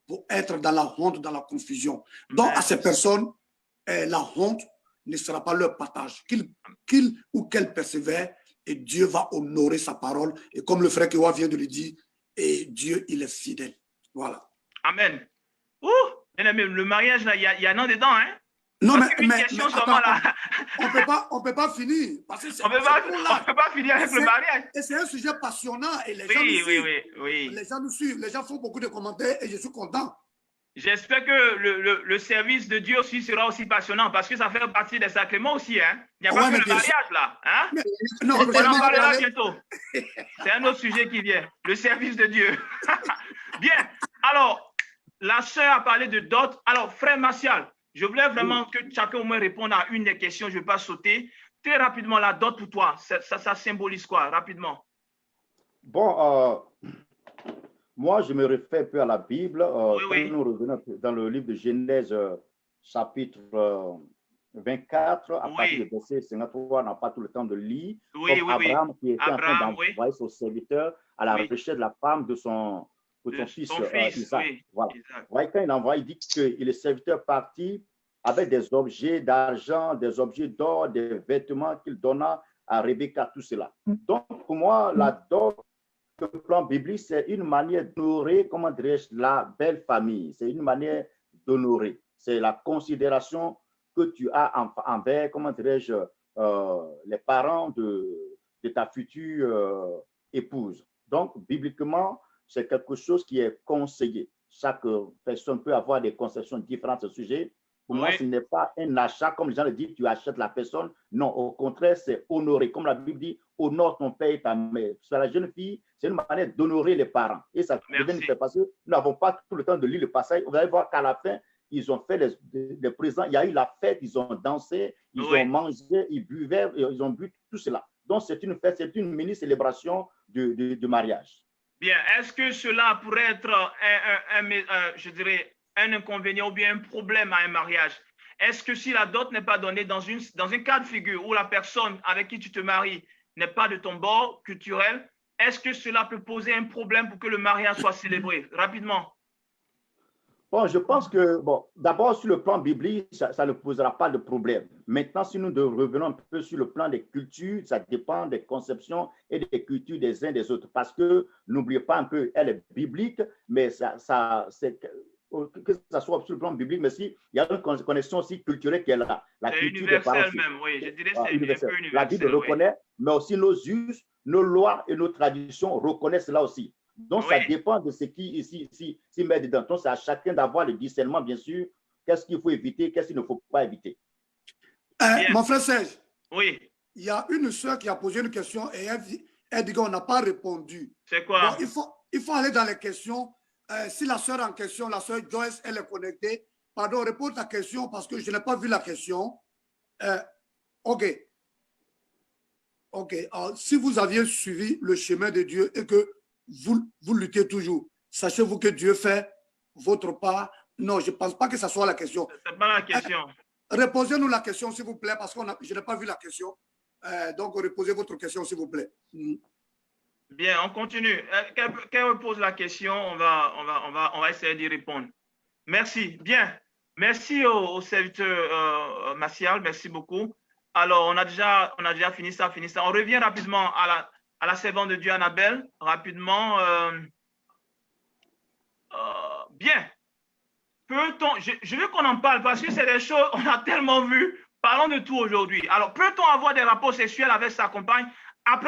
S2: pour être dans la honte, dans la confusion. Donc, à ces personnes, la honte ne sera pas leur partage. Qu'ils ou qu'elles persévèrent, et Dieu va honorer sa parole. Et comme le frère Kewa vient de le dire, et Dieu, il est fidèle. Voilà.
S1: Amen. Ouh, bien aimé, le mariage, là, il y a un an dedans, hein?
S2: Non,
S1: mais
S2: on peut pas finir. Parce que
S1: on peut pas finir avec le mariage.
S2: Et c'est un sujet passionnant. Et les gens nous suivent. Les gens font beaucoup de commentaires et je suis content.
S1: J'espère que le service de Dieu aussi sera aussi passionnant parce que ça fait partie des sacrements aussi. Hein? Il n'y a pas que le mariage là. Hein? On en parlera bientôt. C'est un autre sujet qui vient. Le service de Dieu. Bien. Alors, la sœur a parlé de dot. Alors, frère Martial, je voulais vraiment que chacun au moins réponde à une des questions. Je ne vais pas sauter. Très rapidement, la dot pour toi, ça symbolise quoi? Rapidement.
S4: Bon, moi, je me réfère un peu à la Bible. Quand nous revenons dans le livre de Genèse, chapitre 24, à partir du verset 53, on n'a pas tout le temps de lire. Abraham qui était en train d'envoyer son serviteur à la recherche de la femme de son fils Isaac. Voilà. Isaac. Quand il envoie, il dit que le serviteur partit avec des objets d'argent, des objets d'or, des vêtements qu'il donna à Rebecca, tout cela. Donc, pour moi, la dot, le plan biblique, c'est une manière d'honorer, comment dirais-je, la belle famille. C'est une manière d'honorer. C'est la considération que tu as envers, comment dirais-je, les parents de ta future épouse. Donc, bibliquement, c'est quelque chose qui est conseillé. Chaque personne peut avoir des conceptions différentes à ce sujet. Pour moi, ce n'est pas un achat, comme les gens le disent, tu achètes la personne. Non, au contraire, c'est honorer. Comme la Bible dit, honore ton père et ta mère. Sur la jeune fille, c'est une manière d'honorer les parents. Et ça devient nous faire passer. Nous n'avons pas tout le temps de lire le passage. Vous allez voir qu'à la fin, ils ont fait les présents. Il y a eu la fête, ils ont dansé, ils ont mangé, ils buvaient, ils ont bu tout cela. Donc, c'est une fête, c'est une mini-célébration de mariage.
S1: Bien. Est-ce que cela pourrait être je dirais, un inconvénient ou bien un problème à un mariage? Est-ce que si la dot n'est pas donnée dans un cas de figure où la personne avec qui tu te maries n'est pas de ton bord culturel, est-ce que cela peut poser un problème pour que le mariage soit célébré? Rapidement.
S4: Bon, je pense que, bon, d'abord, sur le plan biblique, ça ne posera pas de problème. Maintenant, si nous revenons un peu sur le plan des cultures, ça dépend des conceptions et des cultures des uns des autres. Parce que, n'oubliez pas un peu, elle est biblique, mais c'est que ça soit sur le plan biblique, mais si il y a une connexion aussi culturelle qui est là. La culture des parents.
S1: Même, oui, je dirais que c'est universel.
S4: La Bible reconnaît, mais aussi nos us, nos lois et nos traditions reconnaissent cela aussi. Donc, ça dépend de ce qui ici met dedans. Donc, c'est à chacun d'avoir le discernement, bien sûr. Qu'est-ce qu'il faut éviter, qu'est-ce qu'il ne faut pas éviter.
S2: Mon frère Serge,
S1: il
S2: y a une soeur qui a posé une question et elle dit qu'on n'a pas répondu.
S1: C'est quoi?
S2: Donc, il faut aller dans les questions si la sœur en question, la sœur Joyce, elle est connectée, pardon, réponds ta question parce que je n'ai pas vu la question. OK. OK. Si vous aviez suivi le chemin de Dieu et que vous luttez toujours, sachez-vous que Dieu fait votre part. Non, je ne pense pas que ce soit la question.
S1: Ce n'est pas la question.
S2: Reposez-nous la question, s'il vous plaît, parce que je n'ai pas vu la question. Donc, reposez votre question, s'il vous plaît.
S1: Bien, on continue. Qu'elle pose la question, on va essayer d'y répondre. Merci. Bien. Merci au serviteur Martial. Merci beaucoup. Alors, on a déjà fini ça. On revient rapidement à la servante de Dieu, Annabelle. Rapidement. Bien. Peut-on, je veux qu'on en parle parce que c'est des choses, on a tellement vu. Parlons de tout aujourd'hui. Alors, peut-on avoir des rapports sexuels avec sa compagne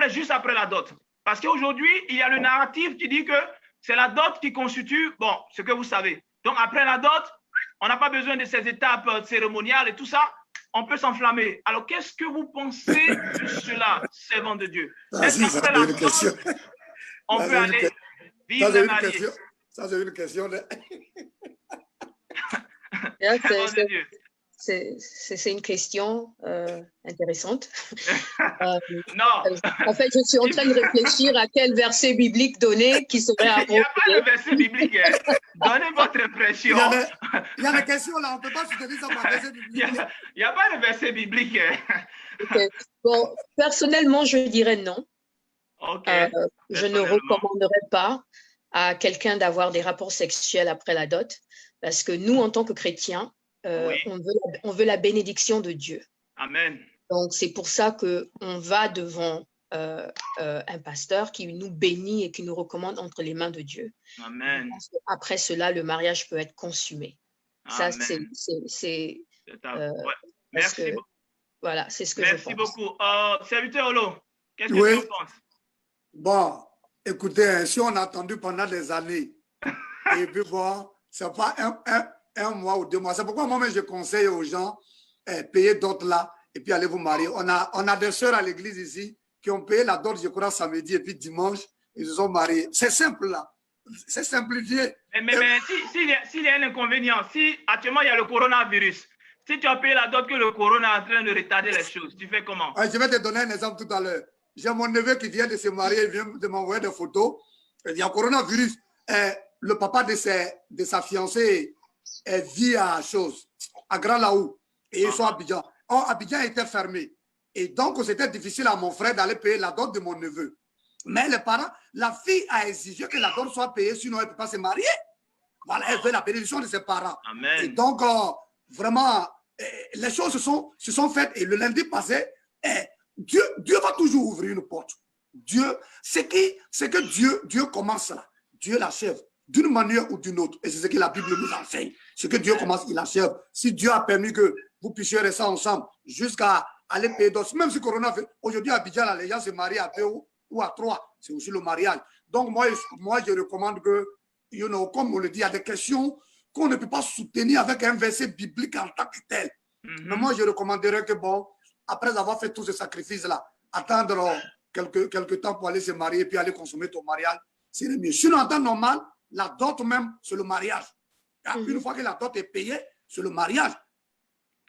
S1: juste après la dot? Parce qu'aujourd'hui, il y a le narratif qui dit que c'est la dot qui constitue, bon, ce que vous savez. Donc, après la dot, on n'a pas besoin de ces étapes cérémoniales et tout ça. On peut s'enflammer. Alors, qu'est-ce que vous pensez de cela, servant de Dieu? Est-ce qu'après la dot, on peut aller vivre les mariés?
S2: Ça, c'est une question.
S3: C'est une question intéressante.
S1: Non.
S3: En fait, je suis en train de réfléchir à quel verset biblique donner qui serait approprié.
S1: Il n'y a pas de verset biblique. Hein. Donnez votre impression.
S2: Il y a des questions là, on ne peut pas soutenir ça par verset biblique.
S1: Il n'y a pas de verset biblique.
S3: Okay. Bon, personnellement, je dirais non.
S1: Okay.
S3: Je ne recommanderais pas à quelqu'un d'avoir des rapports sexuels après la dot, parce que nous, en tant que chrétiens,
S1: oui.
S3: on veut la bénédiction de Dieu.
S1: Amen.
S3: Donc, c'est pour ça qu'on va devant un pasteur qui nous bénit et qui nous recommande entre les mains de Dieu.
S1: Amen.
S3: Après cela, le mariage peut être consumé.
S1: Amen.
S3: Ça, c'est
S1: ouais. Merci beaucoup.
S3: Voilà, c'est ce que je pense.
S1: Merci beaucoup. Serviteur Olo, qu'est-ce que tu en penses?
S2: Bon, écoutez, si on a attendu pendant des années, et puis bon, c'est pas un mois ou 2 mois. C'est pourquoi moi-même, je conseille aux gens, payer dot là, et puis allez vous marier. On a des sœurs à l'église ici qui ont payé la dot, je crois, samedi, et puis dimanche, ils se sont mariés. C'est simple là. C'est simplifié.
S1: Mais s'il y a un inconvénient, si actuellement il y a le coronavirus, si tu as payé la dot que le corona est en train de retarder les choses, tu fais comment?
S2: Je vais te donner un exemple tout à l'heure. J'ai mon neveu qui vient de se marier, il vient de m'envoyer des photos. Il y a coronavirus. Le papa de sa fiancée vit à Grand Laou. Et ils sont à Abidjan. Or, Abidjan était fermé. Et donc, c'était difficile à mon frère d'aller payer la dot de mon neveu. Mais les parents, la fille a exigé que la dot soit payée, sinon elle ne peut pas se marier. Voilà, elle veut la bénédiction de ses parents.
S1: Amen.
S2: Et donc, vraiment, les choses se sont faites. Et le lundi passé, Dieu va toujours ouvrir une porte. Dieu, c'est que Dieu commence là. Dieu l'achève d'une manière ou d'une autre. Et c'est ce que la Bible nous enseigne. Ce que Dieu commence, il achève. Si Dieu a permis que vous puissiez rester ensemble jusqu'à aller payer d'autres, même si Corona fait, aujourd'hui à Abidjan, les gens se marient à 2 ou à 3. C'est aussi le mariage. Donc, moi, je recommande que, comme on le dit, il y a des questions qu'on ne peut pas soutenir avec un verset biblique en tant que tel. Mais moi, je recommanderais que, bon, après avoir fait tous ces sacrifices-là, attendre quelques temps pour aller se marier puis aller consommer ton mariage, c'est le mieux. Sinon, en temps normal, la dot même, c'est le mariage. Une fois que la dot est payée, c'est le mariage.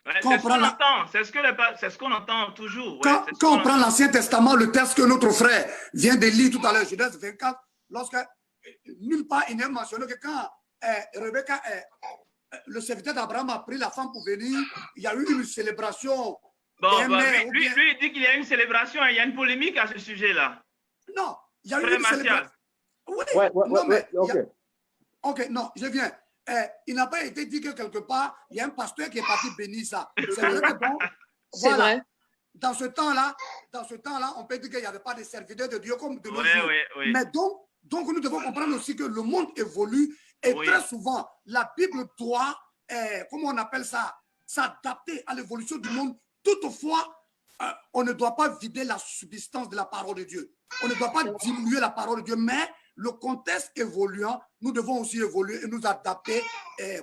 S1: Ouais, c'est ce qu'on entend toujours. Ouais,
S2: quand on prend l'Ancien Testament, le texte que notre frère vient de lire tout à l'heure, Genèse 24, lorsque nulle part il n'est mentionné que quand Rebecca, le serviteur d'Abraham a pris la femme pour venir, il y a eu une célébration.
S1: Lui, il dit qu'il y a une célébration et il y a une polémique à ce sujet-là.
S2: Non, il y a eu une célébration. Oui, ok, non, je viens. Il n'a pas été dit que quelque part, il y a un pasteur qui est parti bénir ça. C'est vrai que bon,
S3: voilà. Vrai.
S2: Dans ce temps-là, on peut dire qu'il n'y avait pas de serviteurs de Dieu comme de nos jours.
S1: Oui.
S2: Mais donc, nous devons comprendre aussi que le monde évolue et très souvent, la Bible doit, comment on appelle ça, s'adapter à l'évolution du monde. Toutefois, on ne doit pas vider la substance de la parole de Dieu. On ne doit pas diminuer la parole de Dieu, mais le contexte évoluant, nous devons aussi évoluer et nous adapter,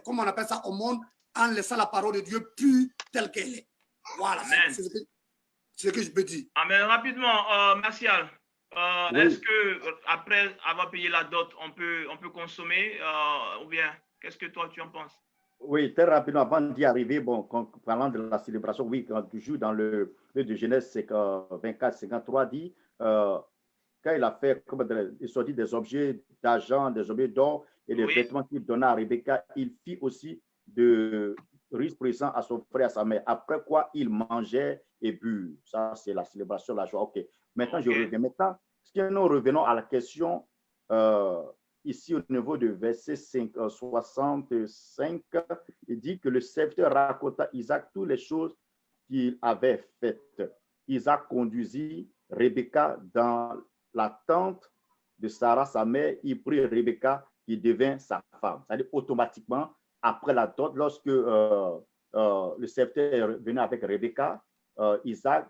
S2: comme on appelle ça, au monde, en laissant la parole de Dieu pure telle qu'elle est. Voilà, c'est ce que je peux dire.
S1: Amen. Rapidement, Martial.
S4: Oui.
S1: Est-ce que après avoir payé la dot, on peut consommer ou bien qu'est-ce que toi tu en penses?
S4: Oui, très rapidement, avant d'y arriver, bon, parlant de la célébration, oui, toujours dans le livre de Genèse 24, 53 dit, quand il a fait, il sortit des objets d'argent, des objets d'or et des
S1: Oui.
S4: vêtements qu'il donna à Rebecca, il fit aussi de riches présents à son frère et à sa mère. Après quoi, il mangeait et bu. Ça, c'est la célébration, la joie. OK. Maintenant, je reviens. Maintenant, si nous revenons à la question ici au niveau de verset 65, il dit que le serviteur raconta à Isaac toutes les choses qu'il avait faites. Isaac conduisit Rebecca dans la tente de Sarah, sa mère. Il prit Rebecca qui devint sa femme. C'est-à-dire automatiquement, après la dot, lorsque le serviteur est venu avec Rebecca, Isaac,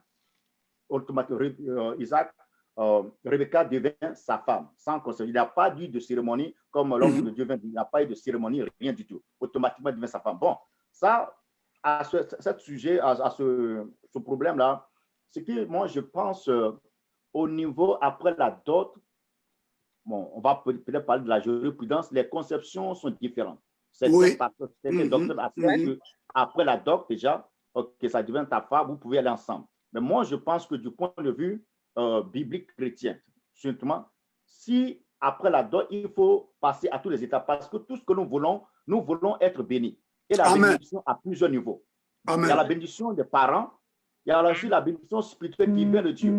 S4: Rebecca devient sa femme, sans conseil. Il n'y a pas eu de cérémonie, comme l'homme de Dieu vient de dire, il n'y a pas eu de cérémonie, rien du tout. Automatiquement, il devient sa femme. Bon, ça, à ce sujet, à ce problème-là, ce que moi, je pense au niveau après la dot, bon, on va peut-être parler de la jurisprudence, les conceptions sont différentes. Certaines doctrines affirment que après la dot, déjà, que ça devient ta femme, vous pouvez aller ensemble. Mais moi, je pense que du point de vue biblique chrétien, justement, si après la dot, il faut passer à tous les étapes, parce que tout ce que nous voulons être bénis. Et la bénédiction à plusieurs niveaux. Amen. Il y a la bénédiction des parents, il y a aussi la bénédiction spirituelle qui vient de Dieu.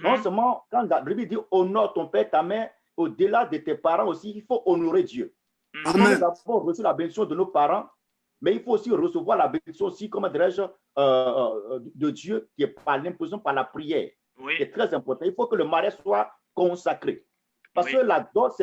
S4: Non seulement, quand la Bible dit honore ton père, ta mère, au-delà de tes parents aussi, il faut honorer Dieu. Amen. Nous avons reçu la bénédiction de nos parents, mais il faut aussi recevoir la bénédiction aussi, comment dirais-je, de Dieu, qui est par l'imposition, par la prière. Oui. C'est très important. Il faut que le mariage soit consacré. Parce que la dot,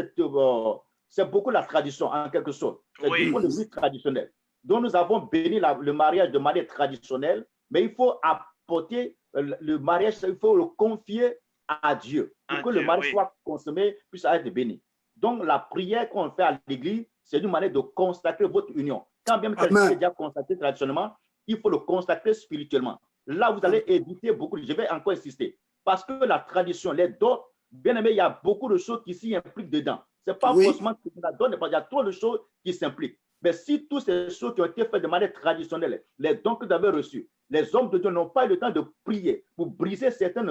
S4: c'est beaucoup la tradition, en quelque sorte. C'est du point de vue traditionnel. Donc, nous avons béni le mariage de manière traditionnelle, mais il faut apporter le mariage, il faut le confier à Dieu pour que le mariage soit consommé, puisse être béni. Donc, la prière qu'on fait à l'église, c'est une manière de consacrer votre union. Quand bien même c'est déjà consacré traditionnellement, il faut le consacrer spirituellement. Là, vous allez éviter beaucoup. Je vais encore insister. Parce que la tradition, les dots, bien aimé, il y a beaucoup de choses qui s'y impliquent dedans. Ce n'est pas forcément que la donne, il y a trop de choses qui s'impliquent. Mais si toutes ces choses qui ont été faites de manière traditionnelle, les dons que vous avez reçus, les hommes de Dieu n'ont pas eu le temps de prier pour briser certaines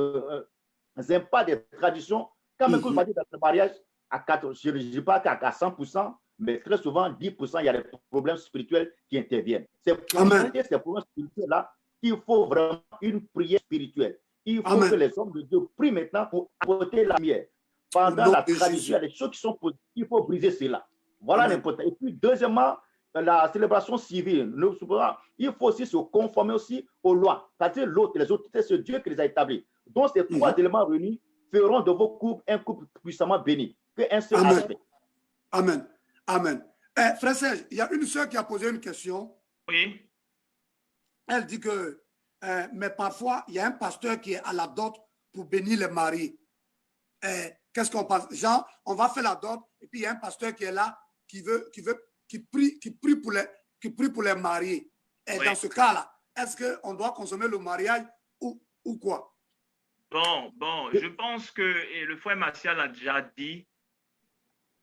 S4: impacts des traditions. Quand même, vous parlez dans le mariage, je ne dis pas qu'à 100%, mais très souvent, 10%, il y a des problèmes spirituels qui interviennent. C'est pour ces problèmes spirituels-là qu'il faut vraiment une prière spirituelle. Il faut que les hommes de Dieu prient maintenant pour apporter la lumière. Pendant la tradition, il y a des choses qui sont positives, il faut briser cela. Voilà l'important. Et puis, deuxièmement, la célébration civile. Il faut aussi se conformer aussi aux lois. C'est-à-dire l'autre, les autres, c'est Dieu qui les a établis. Donc, ces trois éléments réunis feront de vos couples un couple puissamment béni. Un seul aspect.
S2: Amen. Amen. Frère Serge, il y a une sœur qui a posé une question.
S1: Oui.
S2: Elle dit que, mais parfois, il y a un pasteur qui est à la dot pour bénir les maris. Qu'est-ce qu'on pense? Genre, on va faire la dot, et puis il y a un pasteur qui est là, qui prie pour les mariés. Et dans ce cas-là, est-ce qu'on doit consommer le mariage ou quoi?
S1: Bon, je pense que le frère Martial a déjà dit,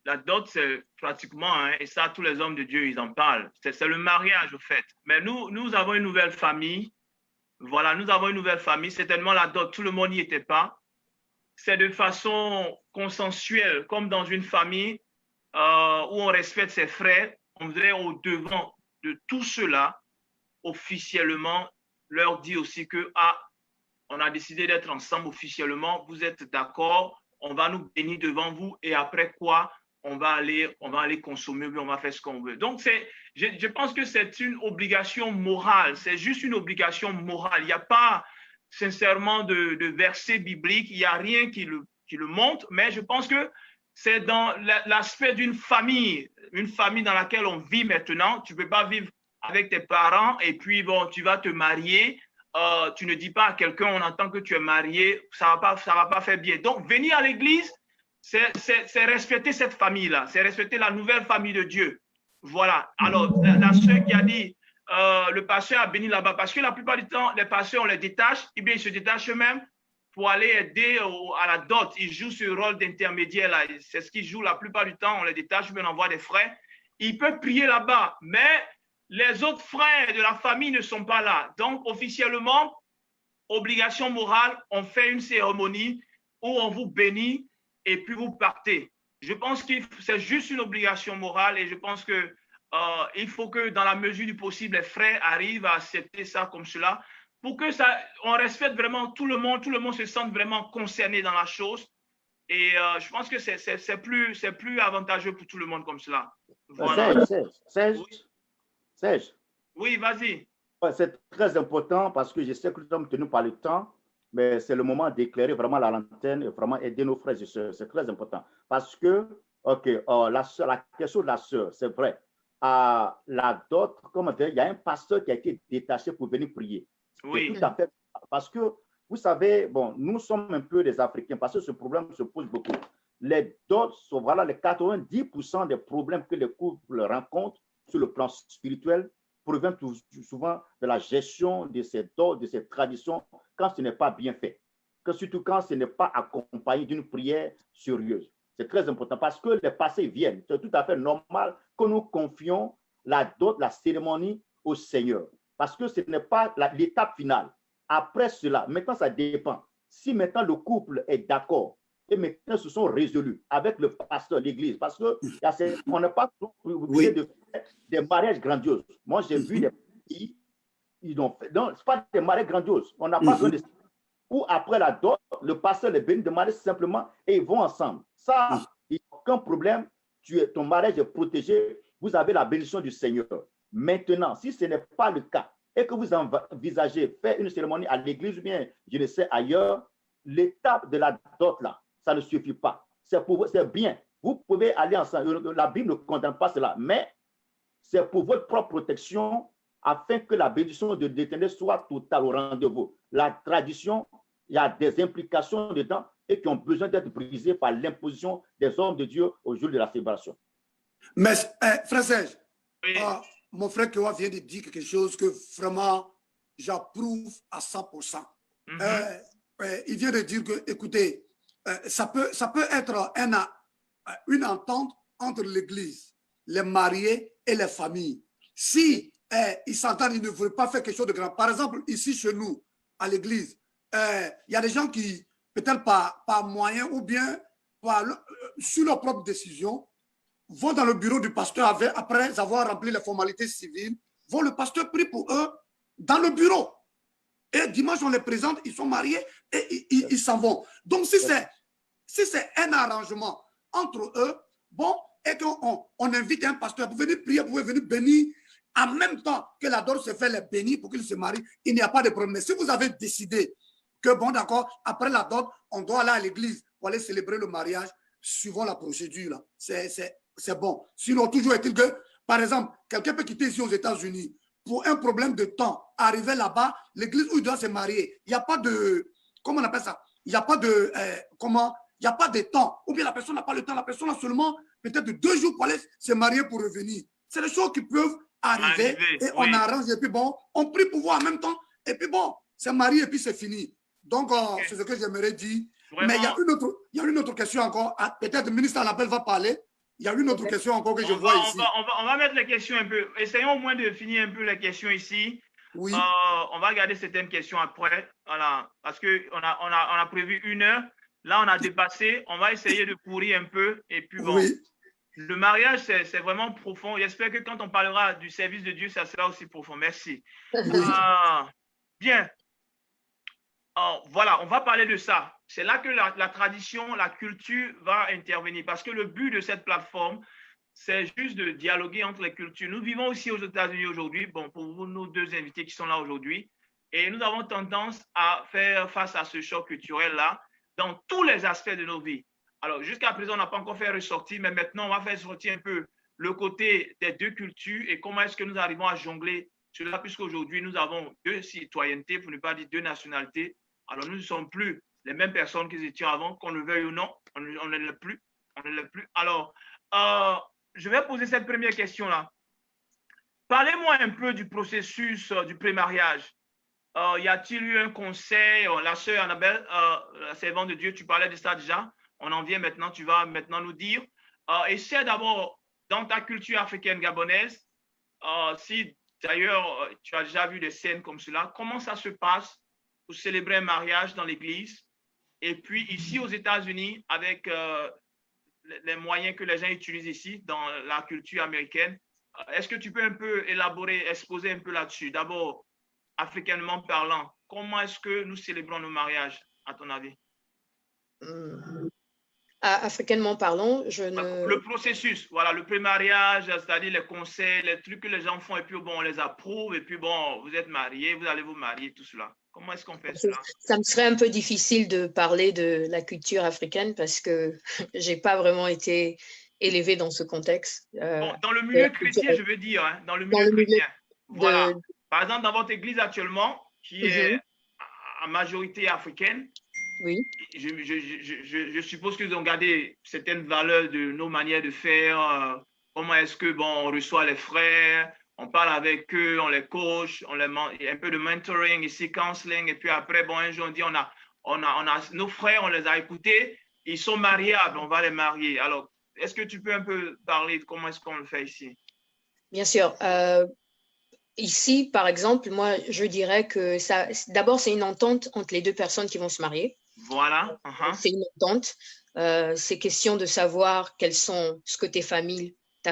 S1: la dot, c'est pratiquement, et ça, tous les hommes de Dieu, ils en parlent. C'est le mariage, au fait. Mais nous avons une nouvelle famille. Voilà, nous avons une nouvelle famille. Certainement, la dot, tout le monde n'y était pas. C'est de façon consensuelle, comme dans une famille où on respecte ses frères. On voudrait au-devant de tout cela, officiellement, leur dire aussi que, on a décidé d'être ensemble officiellement, vous êtes d'accord, on va nous bénir devant vous et après quoi, on va aller consommer, on va faire ce qu'on veut. Donc, je pense que c'est une obligation morale, c'est juste une obligation morale. Il n'y a pas sincèrement de verset biblique, il n'y a rien qui le montre, mais je pense que c'est dans l'aspect d'une famille dans laquelle on vit maintenant. Tu ne peux pas vivre avec tes parents et puis bon, tu vas te marier. Tu ne dis pas à quelqu'un, on entend que tu es marié, ça va pas faire bien. Donc, venir à l'église, c'est respecter cette famille-là, c'est respecter la nouvelle famille de Dieu. Voilà. Alors, la sœur qui a dit, le pasteur a béni là-bas, parce que la plupart du temps, les pasteurs, on les détache, et bien ils se détachent eux-mêmes pour aller aider à la dot. Ils jouent ce rôle d'intermédiaire là. C'est ce qu'ils jouent la plupart du temps. On les détache, mais on envoie des frères. Ils peuvent prier là-bas, mais les autres frères de la famille ne sont pas là. Donc, officiellement, obligation morale, on fait une cérémonie où on vous bénit et puis vous partez. Je pense que c'est juste une obligation morale et je pense que il faut que dans la mesure du possible, les frères arrivent à accepter ça comme cela pour que ça, on respecte vraiment tout le monde se sente vraiment concerné dans la chose. Et je pense que c'est plus avantageux pour tout le monde comme cela. Voilà.
S4: Serge.
S1: Oui, vas-y.
S4: Ouais, c'est très important parce que je sais que nous sommes tenus par le temps, mais c'est le moment d'éclairer vraiment la lanterne et vraiment aider nos frères et sœurs. C'est très important parce que, OK, la question de la sœur, c'est vrai. La dot, comment dire, il y a un pasteur qui a été détaché pour venir prier.
S1: Oui.
S4: Tout à fait. Parce que, vous savez, bon, nous sommes un peu des Africains parce que ce problème se pose beaucoup. Les dots sont voilà les 90% des problèmes que les couples rencontrent sur le plan spirituel provient souvent de la gestion de ces dots, de ces traditions, quand ce n'est pas bien fait. Surtout quand ce n'est pas accompagné d'une prière sérieuse. C'est très important parce que les passés viennent. C'est tout à fait normal que nous confions la dot, la cérémonie au Seigneur. Parce que ce n'est pas l'étape finale. Après cela, maintenant ça dépend. Si maintenant le couple est d'accord et maintenant se sont résolus avec le pasteur, l'église, parce qu'on n'est pas obligé de faire des mariages grandioses. Moi, j'ai vu des pays, ils ont fait, non, ce n'est pas des mariages grandioses. On n'a pas besoin de ça. Ou après la dot, le pasteur les bénit de mariage simplement et ils vont ensemble. Ça, il n'y a aucun problème. Ton mariage est protégé. Vous avez la bénédiction du Seigneur. Maintenant, si ce n'est pas le cas et que vous envisagez faire une cérémonie à l'église ou bien, je ne sais, ailleurs, l'étape de la dot là, ça ne suffit pas. C'est bien. Vous pouvez aller ensemble. La Bible ne condamne pas cela, mais c'est pour votre propre protection afin que la bénédiction de l'Éternel soit totale au rendez-vous. La tradition, il y a des implications dedans et qui ont besoin d'être brisées par l'imposition des hommes de Dieu au jour de la célébration.
S2: Mais, frère Serge,
S1: Oui.
S2: mon frère Kewa vient de dire quelque chose que vraiment j'approuve à 100%. Il vient de dire que, écoutez, ça peut être une entente entre l'Église, les mariés et les familles. Si ils s'entendent, ils ne veulent pas faire quelque chose de grand. Par exemple, ici chez nous, à l'Église, il y a des gens qui, peut-être par moyen ou bien sur leur propre décision, vont dans le bureau du pasteur après avoir rempli les formalités civiles, vont le pasteur prie pour eux dans le bureau. Et dimanche, on les présente, ils sont mariés et ils s'en vont. Donc, si c'est un arrangement entre eux, bon, et qu'on invite un pasteur pour venir prier, pour venir bénir, en même temps que la dot se fait les bénir pour qu'ils se marient, il n'y a pas de problème. Mais si vous avez décidé que, bon, d'accord, après la dot, on doit aller à l'église pour aller célébrer le mariage, suivant la procédure, là, c'est bon. Sinon, toujours est-il que, par exemple, quelqu'un peut quitter ici aux États-Unis pour un problème de temps, arriver là-bas, l'église où il doit se marier, il n'y a pas de, comment on appelle ça? Il n'y a pas de, il n'y a pas de temps. Ou bien la personne n'a pas le temps, la personne a seulement peut-être 2 jours pour aller se marier pour revenir. C'est des choses qui peuvent arriver et on arrange et puis bon, on prie pour voir en même temps et puis bon, c'est marié et puis c'est fini. Donc, c'est ce que j'aimerais dire. Vraiment. Mais il y a une autre question encore. Peut-être le ministre à l'appel va parler. Il y a une autre question encore que je vois ici.
S1: On va mettre les questions un peu. Essayons au moins de finir un peu les questions ici.
S2: Oui.
S1: On va garder certaines questions après. Voilà. Parce qu'on a prévu 1 heure. Là, on a dépassé. On va essayer de courir un peu. Et puis bon, le mariage, c'est vraiment profond. J'espère que quand on parlera du service de Dieu, ça sera aussi profond. Merci. Bien. Voilà, on va parler de ça. C'est là que la tradition, la culture va intervenir. Parce que le but de cette plateforme, c'est juste de dialoguer entre les cultures. Nous vivons aussi aux États-Unis aujourd'hui. Bon, pour vous, nos 2 invités qui sont là aujourd'hui. Et nous avons tendance à faire face à ce choc culturel-là dans tous les aspects de nos vies. Alors, jusqu'à présent, on n'a pas encore fait ressortir, mais maintenant, on va faire sortir un peu le côté des 2 cultures et comment est-ce que nous arrivons à jongler cela, puisqu'aujourd'hui, nous avons 2 citoyennetés, pour ne pas dire 2 nationalités. Alors, nous ne sommes plus les mêmes personnes que nous étions avant, qu'on le veuille ou non, on ne l'est plus. Alors, je vais poser cette première question-là. Parlez-moi un peu du processus du pré-mariage. y a-t-il eu un conseil, la sœur Annabelle, la servante de Dieu, tu parlais de ça déjà, on en vient maintenant, tu vas maintenant nous dire. Essaie d'abord, dans ta culture africaine gabonaise, si d'ailleurs tu as déjà vu des scènes comme cela, comment ça se passe pour célébrer un mariage dans l'église? Et puis ici aux États-Unis, avec les moyens que les gens utilisent ici dans la culture américaine, est-ce que tu peux un peu élaborer, exposer un peu là-dessus? D'abord, africainement parlant, comment est-ce que nous célébrons nos mariages, à ton avis?
S3: Africainement parlant, je ne...
S1: Le processus, voilà, le pré-mariage, c'est-à-dire les conseils, les trucs que les gens font, et puis bon, on les approuve, et puis bon, vous êtes mariés, vous allez vous marier, tout cela. Comment est-ce qu'on fait cela?
S3: Ça me serait un peu difficile de parler de la culture africaine parce que j'ai pas vraiment été élevée dans ce contexte.
S1: Bon, dans le milieu chrétien, je veux dire, hein, dans le milieu chrétien. Voilà. Par exemple, dans votre église actuellement, qui est à majorité africaine,
S3: oui.
S1: Je suppose qu'ils ont gardé certaines valeurs de nos manières de faire. Comment est-ce que, bon, on reçoit les frères, on parle avec eux, on les coach, il y a un peu de mentoring ici, counseling, et puis après, bon, un jour, on dit, nos frères, on les a écoutés, ils sont mariables, on va les marier. Alors, est-ce que tu peux un peu parler de comment est-ce qu'on le fait ici?
S3: Bien sûr. Ici, par exemple, moi, je dirais que ça, d'abord, c'est une entente entre les deux personnes qui vont se marier.
S1: Voilà.
S3: C'est une entente. C'est question de savoir ce que ta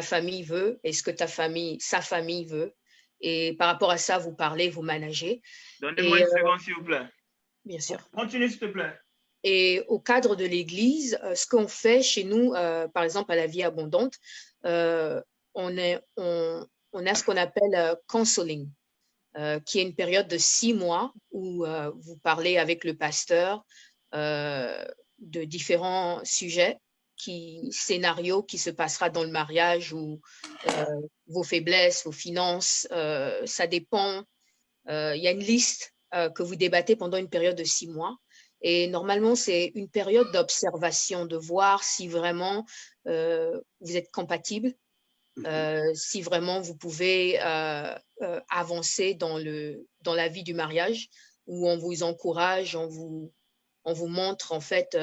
S3: famille veut et ce que sa famille veut. Et par rapport à ça, vous parlez, vous managez.
S1: Donnez-moi une seconde, s'il vous plaît.
S3: Bien sûr.
S1: Continue, s'il te plaît.
S3: Et au cadre de l'Église, ce qu'on fait chez nous, par exemple à la Vie Abondante, on a ce qu'on appelle counseling, qui est une période de 6 mois où vous parlez avec le pasteur de différents sujets, scénarios qui se passera dans le mariage ou vos faiblesses, vos finances, ça dépend. Il y a une liste que vous débattez pendant une période de 6 mois. Et normalement, c'est une période d'observation, de voir si vraiment vous êtes compatibles, si vraiment vous pouvez avancer dans la vie du mariage, où on vous encourage, on vous montre en fait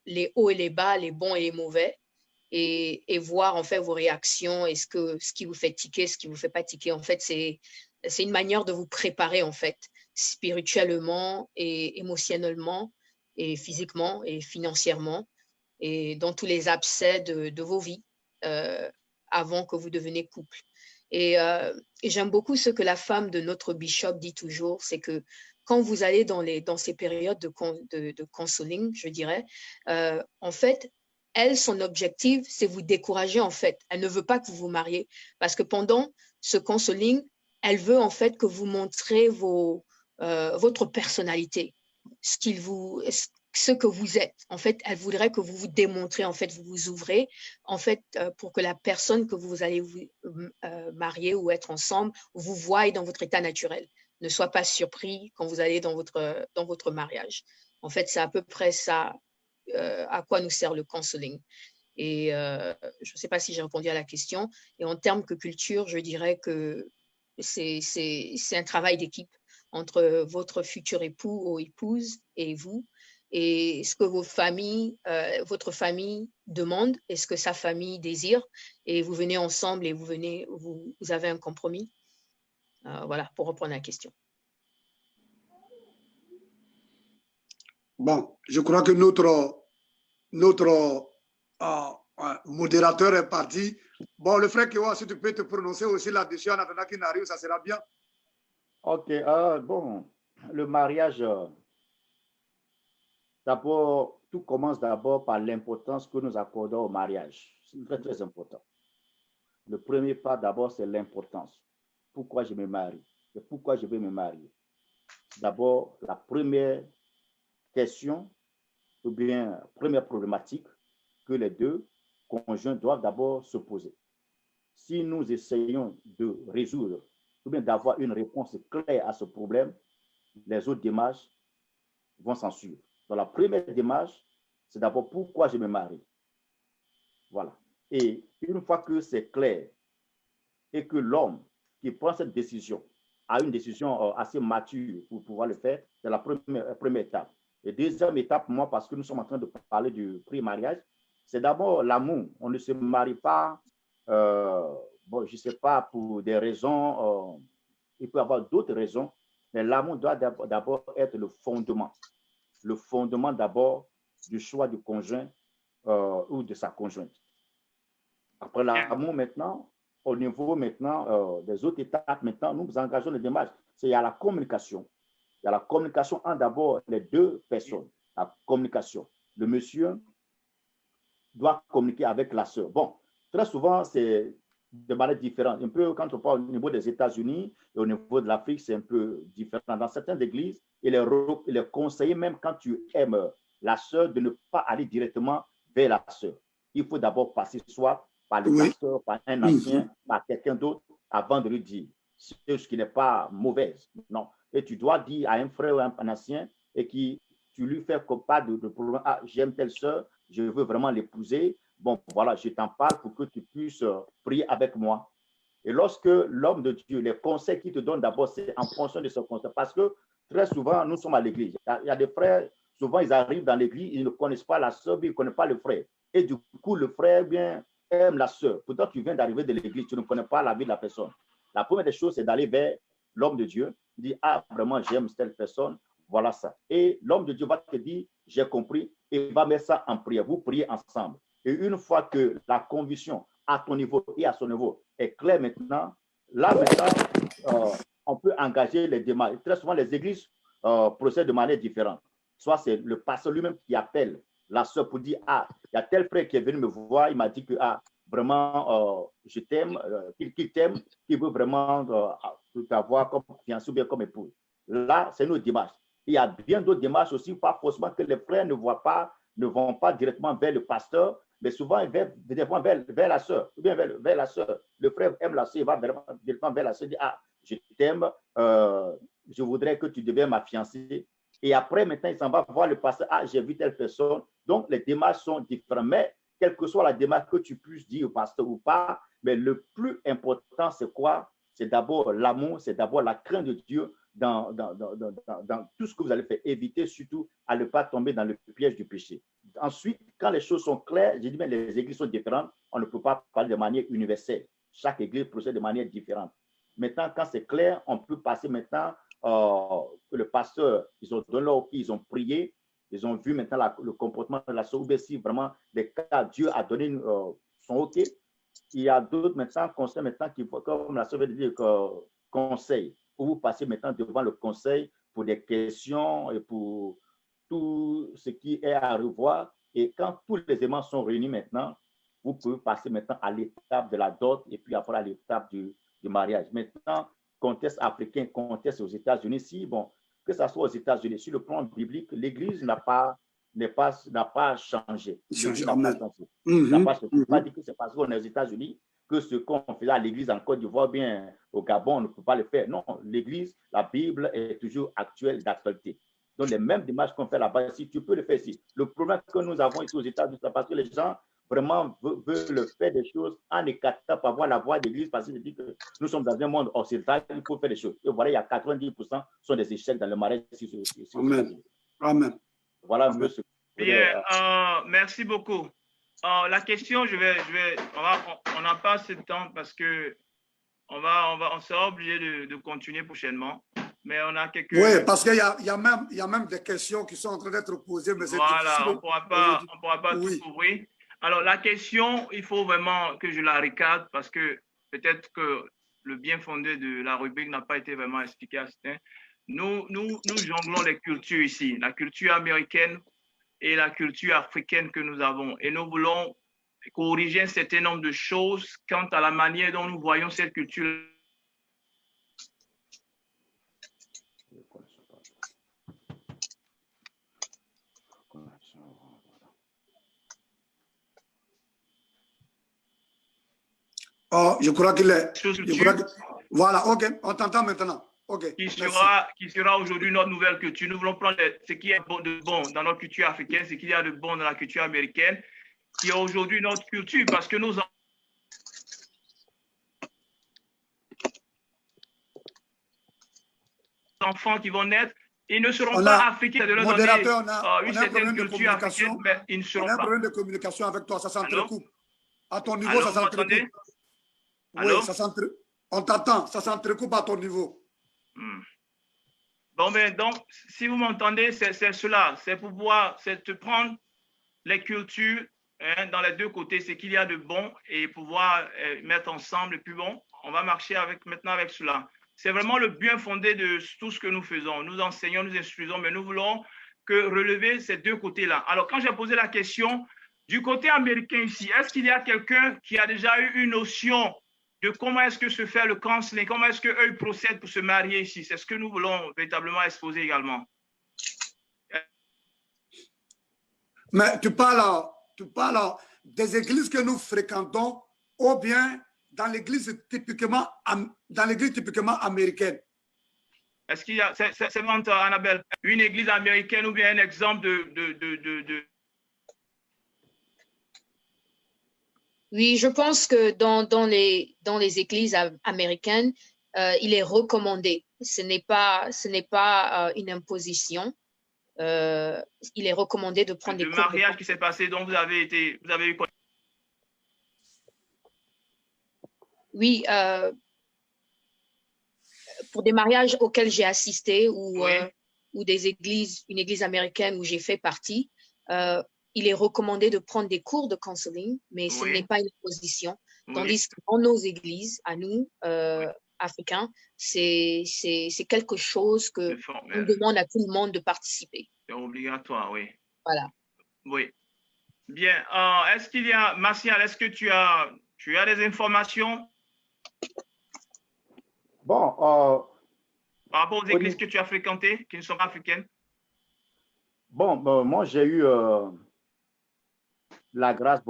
S3: les hauts et les bas, les bons et les mauvais, et voir en fait vos réactions et ce qui vous fait tiquer, ce qui vous fait pas tiquer. En fait, c'est une manière de vous préparer en fait spirituellement et émotionnellement et physiquement et financièrement et dans tous les aspects de vos vies avant que vous deveniez couple. Et j'aime beaucoup ce que la femme de notre bishop dit toujours, c'est que quand vous allez dans ces périodes de counseling, je dirais, en fait, elle, son objectif, c'est vous décourager en fait. Elle ne veut pas que vous vous mariez parce que pendant ce counseling, elle veut en fait que vous montrez votre personnalité, ce que vous êtes. En fait, elle voudrait que vous vous démontrez, en fait, vous vous ouvrez, en fait, pour que la personne que vous allez vous marier ou être ensemble vous voie dans votre état naturel. Ne soit pas surpris quand vous allez dans votre mariage. En fait, c'est à peu près ça à quoi nous sert le counseling. Et je ne sais pas si j'ai répondu à la question. Et en termes de culture, je dirais que c'est un travail d'équipe entre votre futur époux ou épouse et vous, et ce que votre famille demande et ce que sa famille désire, et vous venez ensemble et vous avez un compromis. Voilà, pour reprendre la question.
S2: Bon, je crois que notre modérateur est parti. Bon, le frère Kewa, si tu peux te prononcer aussi là-dessus en attendant qu'il arrive, ça sera bien.
S4: Ok, bon, le mariage, d'abord, tout commence d'abord par l'importance que nous accordons au mariage. C'est très, très important. Le premier pas d'abord, c'est l'importance. Pourquoi je me marie et pourquoi je veux me marier. D'abord, la première question ou bien première problématique que les deux conjoints doivent d'abord se poser. Si nous essayons de résoudre ou bien d'avoir une réponse claire à ce problème, les autres démarches vont s'en suivre. Donc, la première démarche, c'est d'abord pourquoi je me marie. Voilà. Et une fois que c'est clair et que l'homme qui prend cette décision à une décision assez mature pour pouvoir le faire. C'est la première étape. Et deuxième étape, moi, parce que nous sommes en train de parler du pré-mariage, c'est d'abord l'amour. On ne se marie pas, bon, je ne sais pas, pour des raisons, il peut y avoir d'autres raisons, mais l'amour doit d'abord être le fondement. Le fondement d'abord du choix du conjoint ou de sa conjointe. Après l'amour maintenant, au niveau maintenant des autres étapes, maintenant, nous engageons les démarches. Il y a la communication. Il y a la communication entre d'abord les deux personnes. La communication. Le monsieur doit communiquer avec la sœur. Bon, très souvent, c'est de manière différente. Un peu quand on parle au niveau des États-Unis et au niveau de l'Afrique, c'est un peu différent. Dans certaines églises, il est conseillé, même quand tu aimes la sœur, de ne pas aller directement vers la sœur. Il faut d'abord passer soit par le pasteur, par un ancien, par quelqu'un d'autre, avant de lui dire ce qui n'est pas mauvais. Non. Et tu dois dire à un frère ou à un ancien et qui tu lui fais pas de problème. Ah, j'aime telle sœur, je veux vraiment l'épouser. Bon, voilà, je t'en parle pour que tu puisses prier avec moi. Et lorsque l'homme de Dieu, les conseils qu'il te donne d'abord, c'est en fonction de ce conseil. Parce que très souvent, nous sommes à l'église. Il y a des frères, souvent, ils arrivent dans l'église, ils ne connaissent pas la sœur, ils ne connaissent pas le frère. Et du coup, le frère bien aime la sœur. Pourtant, tu viens d'arriver de l'église, tu ne connais pas la vie de la personne. La première des choses, c'est d'aller vers l'homme de Dieu, dire, ah, vraiment, j'aime telle personne, voilà ça. Et l'homme de Dieu va te dire, j'ai compris, et va mettre ça en prière. Vous priez ensemble. Et une fois que la conviction à ton niveau et à son niveau est claire maintenant, là maintenant, on peut engager les démarches. Très souvent, les églises procèdent de manière différente. Soit c'est le pasteur lui-même qui appelle la sœur pour dire, ah, il y a tel frère qui est venu me voir, il m'a dit que, ah, vraiment, je t'aime, qu'il t'aime, qu'il veut vraiment t'avoir comme fiancé ou bien comme épouse. Là, c'est une démarche. Il y a bien d'autres démarches aussi, pas forcément que les frères ne vont pas directement vers le pasteur, mais souvent vers la sœur, ou bien vers la sœur. Le frère aime la sœur, il va directement vers la sœur, il dit, ah, je t'aime, je voudrais que tu deviennes ma fiancée. Et après, maintenant, il s'en va voir le pasteur, ah, j'ai vu telle personne. Donc, les démarches sont différentes. Mais, quelle que soit la démarche que tu puisses dire au pasteur ou pas, mais le plus important, c'est quoi? C'est d'abord l'amour, c'est d'abord la crainte de Dieu dans tout ce que vous allez faire. Évitez surtout à ne pas tomber dans le piège du péché. Ensuite, quand les choses sont claires, j'ai dit, mais les églises sont différentes, on ne peut pas parler de manière universelle. Chaque église procède de manière différente. Maintenant, quand c'est clair, on peut passer maintenant que le pasteur, ils ont donné leur OK, ils ont prié, ils ont vu maintenant le comportement de la sœur, ou si vraiment des cas, Dieu a donné son OK. Il y a d'autres maintenant conseils maintenant qui, comme la sœur veut dire, conseil, où vous passez maintenant devant le conseil pour des questions et pour tout ce qui est à revoir. Et quand tous les éléments sont réunis maintenant, vous pouvez passer maintenant à l'étape de la dot et puis après à l'étape du mariage. Maintenant, contexte africain, contexte aux États-Unis, si, bon, que ce soit aux États-Unis, sur le plan biblique, l'Église n'a pas changé. L'Église n'a pas changé. Je ne pas dire que c'est parce qu'on est aux États-Unis que ce qu'on faisait à l'Église en Côte d'Ivoire, bien au Gabon, on ne peut pas le faire. Non, l'Église, la Bible est toujours actuelle, d'actualité. Donc, les mêmes démarches qu'on fait là-bas, si tu peux le faire ici. Le problème que nous avons ici aux États-Unis, c'est parce que les gens vraiment veulent faire des choses en écartant par voir la voix de l'Église, parce qu'ils disent que nous sommes dans un monde occidental, il faut faire des choses. Et voilà, il y a 90% sont des échecs dans le mariage ici.
S2: Amen. Amen.
S4: Voilà un peu ce que
S1: bien, merci beaucoup. La question, on n'a pas assez de temps parce que on sera obligé de continuer prochainement. Mais on a quelques...
S2: Oui, parce qu'il y a même des questions qui sont en train d'être posées. Mais
S1: voilà, on ne pourra pas tout couvrir. Alors, la question, il faut vraiment que je la recadre parce que peut-être que le bien fondé de la rubrique n'a pas été vraiment expliqué à certains. Nous jonglons les cultures ici, la culture américaine et la culture africaine que nous avons. Et nous voulons corriger un certain nombre de choses quant à la manière dont nous voyons cette culture.
S2: Oh, je crois qu'il est. Voilà, ok, on t'entend maintenant. Okay,
S1: qui sera aujourd'hui notre nouvelle culture. Nous voulons prendre ce qui est de bon dans notre culture africaine, ce qu'il y a de bon dans la culture américaine, qui est aujourd'hui notre culture, parce que nous enfants qui vont naître, ils ne seront
S2: On
S1: pas
S2: a-
S1: africains de leur donner
S2: Modérateur, on a
S1: une
S2: un problème
S1: certaine
S2: de
S1: culture africaine,
S2: communication.
S1: mais ils ne
S2: On
S1: seront
S2: a un
S1: pas.
S2: problème de communication avec toi, ça s'entrecoupe. À ton niveau,
S1: Allô,
S2: ça
S1: vous m'entendez?
S2: s'entrecoupe.
S1: Allô?
S2: Oui, on t'attend, ça s'entrecoupe à ton niveau.
S1: Bon, ben, donc, si vous m'entendez, c'est cela. C'est pouvoir, c'est de prendre les cultures hein, dans les deux côtés, ce qu'il y a de bon et pouvoir mettre ensemble le plus bon. On va marcher maintenant avec cela. C'est vraiment le bien fondé de tout ce que nous faisons. Nous enseignons, nous instruisons, mais nous voulons que relever ces deux côtés-là. Alors, quand j'ai posé la question, du côté américain ici, est-ce qu'il y a quelqu'un qui a déjà eu une notion de comment est-ce que se fait le counseling, comment est-ce qu'eux ils procèdent pour se marier ici? C'est ce que nous voulons véritablement exposer également.
S2: Mais tu parles des églises que nous fréquentons ou bien dans l'église typiquement américaine.
S1: Est-ce qu'il y a, c'est Annabelle, une église américaine ou bien un exemple de...
S3: Oui, je pense que dans les églises américaines, il est recommandé. Ce n'est pas une imposition. Il est recommandé de prendre des cours.
S1: Le mariage qui s'est passé, dont vous avez eu quoi?
S3: Oui, pour des mariages auxquels j'ai assisté ou une église américaine où j'ai fait partie, il est recommandé de prendre des cours de counseling, mais ce n'est pas une position. Tandis que dans nos églises, à nous, africains, c'est quelque chose que on demande à tout le monde de participer.
S1: C'est obligatoire, oui.
S3: Voilà.
S1: Oui. Bien. Est-ce qu'il y a, Martial, est-ce que tu as des informations?
S4: Bon.
S1: Par rapport aux églises que tu as fréquentées, qui ne sont pas africaines?
S4: Bon, moi, j'ai eu la grâce,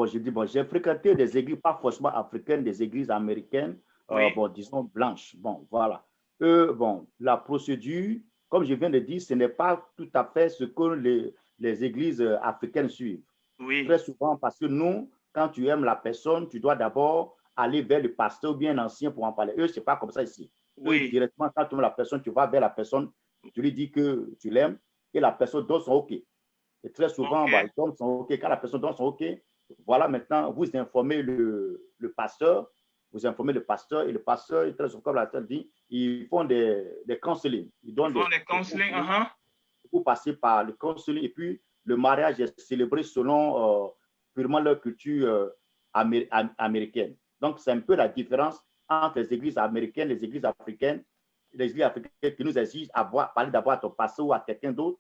S4: j'ai fréquenté des églises, pas forcément africaines, des églises américaines, disons blanches. Bon, voilà. La procédure, comme je viens de dire, ce n'est pas tout à fait ce que les églises africaines suivent.
S1: Oui.
S4: Très souvent, parce que nous, quand tu aimes la personne, tu dois d'abord aller vers le pasteur ou bien l'ancien pour en parler. Eux, ce n'est pas comme ça ici.
S1: Oui.
S4: Eux, directement, quand tu aimes la personne, tu vas vers la personne, tu lui dis que tu l'aimes et la personne donne son OK. Et très souvent, ils donnent son OK. Quand la personne donne son OK, voilà, maintenant, vous informez le pasteur, et le pasteur, très souvent, comme la sœur dit, ils font des counseling. Ils font
S1: des counseling,
S4: Vous passez par le counseling et puis le mariage est célébré selon purement leur culture américaine. Donc, c'est un peu la différence entre les églises américaines, les églises africaines qui nous exigent parler d'abord à ton pasteur ou à quelqu'un d'autre.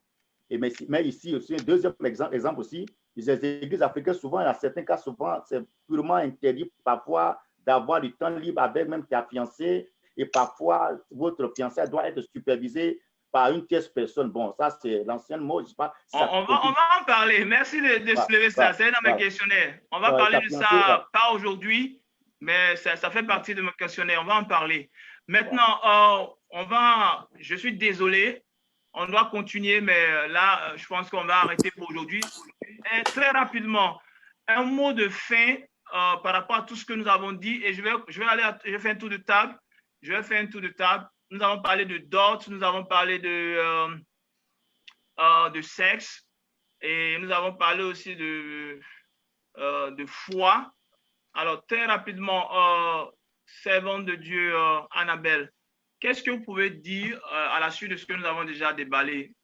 S4: Mais ici aussi, un deuxième exemple aussi, les églises africaines, souvent, dans certains cas, souvent, c'est purement interdit parfois d'avoir du temps libre avec même ta fiancée et parfois, votre fiancée doit être supervisée par une tierce personne. Bon, ça, c'est l'ancien mot, je sais pas.
S1: On va en parler. Merci de soulever ça. C'est dans mes questionnaires. On va parler de ça, pas aujourd'hui, mais ça fait partie de mon questionnaire. On va en parler. Maintenant, je suis désolé, on doit continuer, mais là, je pense qu'on va arrêter pour aujourd'hui. Très rapidement, un mot de fin par rapport à tout ce que nous avons dit, et je vais faire un tour de table. Nous avons parlé de dot, nous avons parlé de sexe, et nous avons parlé aussi de foi. Alors, très rapidement, servante de Dieu, Annabelle, qu'est-ce que vous pouvez dire à la suite de ce que nous avons déjà déballé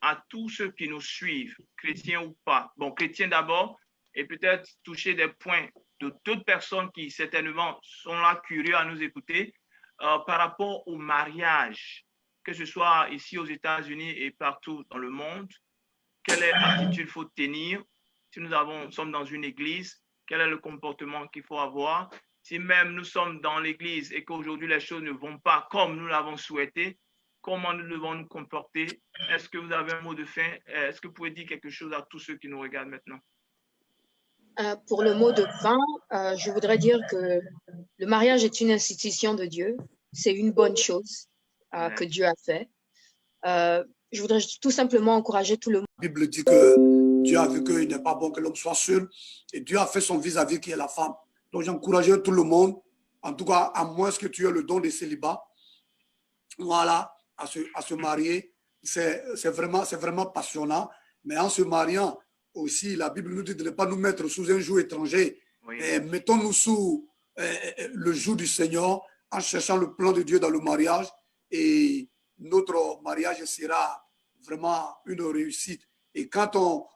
S1: à tous ceux qui nous suivent, chrétiens ou pas? Bon, chrétiens d'abord, et peut-être toucher des points de d'autres personnes qui certainement sont là curieux à nous écouter par rapport au mariage, que ce soit ici aux États-Unis et partout dans le monde. Quelle attitude il faut tenir si nous sommes dans une église? Quel est le comportement qu'il faut avoir? Si même nous sommes dans l'église et qu'aujourd'hui les choses ne vont pas comme nous l'avons souhaité, comment nous devons nous comporter? Est-ce que vous avez un mot de fin? Est-ce que vous pouvez dire quelque chose à tous ceux qui nous regardent maintenant?
S3: Pour le mot de fin, je voudrais dire que le mariage est une institution de Dieu. C'est une bonne chose que Dieu a fait. Je voudrais tout simplement encourager tout le monde.
S2: La Bible dit que Dieu a vu qu'il n'est pas bon que l'homme soit seul et Dieu a fait son vis-à-vis qui est la femme. Donc j'encourage tout le monde, en tout cas à moins que tu aies le don de célibat, voilà, à se marier, c'est vraiment passionnant. Mais en se mariant aussi, la Bible nous dit de ne pas nous mettre sous un joug étranger.
S1: Oui.
S2: Mettons-nous sous le joug du Seigneur en cherchant le plan de Dieu dans le mariage, et notre mariage sera vraiment une réussite. Et quand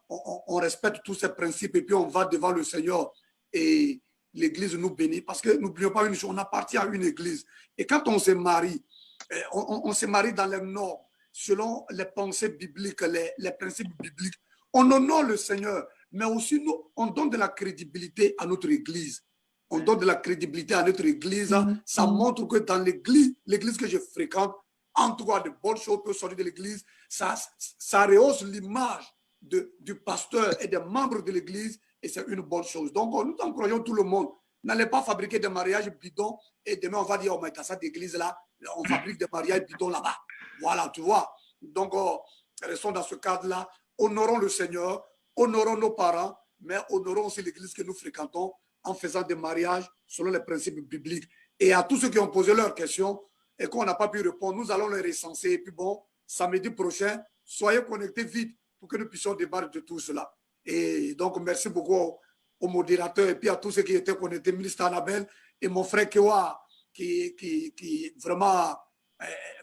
S2: on respecte tous ces principes et puis on va devant le Seigneur et l'Église nous bénit, parce que n'oublions pas une chose, on appartient à une Église. Et quand on se marie, on se marie dans les normes, selon les pensées bibliques, les principes bibliques. On honore le Seigneur, mais aussi nous, on donne de la crédibilité à notre Église. On donne de la crédibilité à notre Église. Ça montre que dans l'Église que je fréquente, en tout cas, de bonnes choses peuvent sortir de l'Église. Ça rehausse l'image du pasteur et des membres de l'Église, et c'est une bonne chose. Donc, nous encourageons tout le monde. N'allez pas fabriquer des mariages bidons et demain, on va dire, oh, mais dans cette église-là, on fabrique des mariages bidons là-bas. Voilà, tu vois. Donc, restons dans ce cadre-là. Honorons le Seigneur, honorons nos parents, mais honorons aussi l'église que nous fréquentons en faisant des mariages selon les principes bibliques. Et à tous ceux qui ont posé leurs questions et qu'on n'a pas pu répondre, nous allons les recenser. Et puis bon, samedi prochain, soyez connectés vite pour que nous puissions débattre de tout cela. Et donc, merci beaucoup au modérateur et puis à tous ceux qui étaient connectés, ministre Annabelle et mon frère Kewa, qui vraiment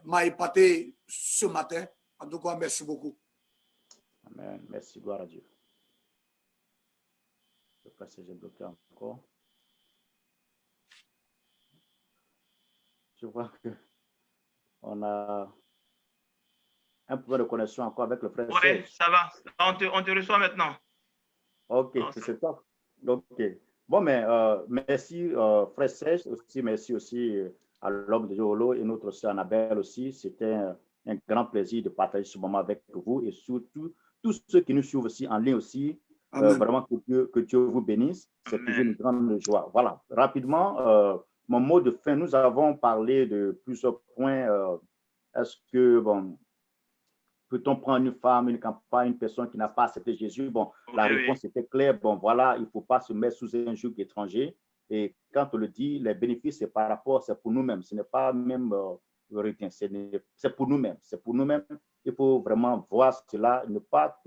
S2: m'a épaté ce matin. En tout cas, merci beaucoup.
S4: Amen. Merci, gloire à Dieu. Je sais pas si j'ai bloqué encore. Je vois qu'on a un peu de connexion encore avec le frère.
S1: Oui, ça va. On te reçoit maintenant.
S4: Ok, c'est top. Ok. Bon, mais merci, frère Serge, aussi, merci aussi à l'homme de Dieu et notre sœur Annabelle aussi. C'était un grand plaisir de partager ce moment avec vous et surtout tous ceux qui nous suivent aussi en ligne aussi. Vraiment que Dieu vous bénisse. C'est toujours une grande joie. Voilà. Rapidement, mon mot de fin, nous avons parlé de plusieurs points. Est-ce que, bon, peut-on prendre une femme, une campagne, une personne qui n'a pas accepté Jésus? Bon, la réponse était claire. Bon, voilà, il ne faut pas se mettre sous un joug étranger. Et quand on le dit, les bénéfices, c'est par rapport, c'est pour nous-mêmes. Ce n'est pas même le retien, c'est pour nous-mêmes. C'est pour nous-mêmes. Il faut vraiment voir cela, ne pas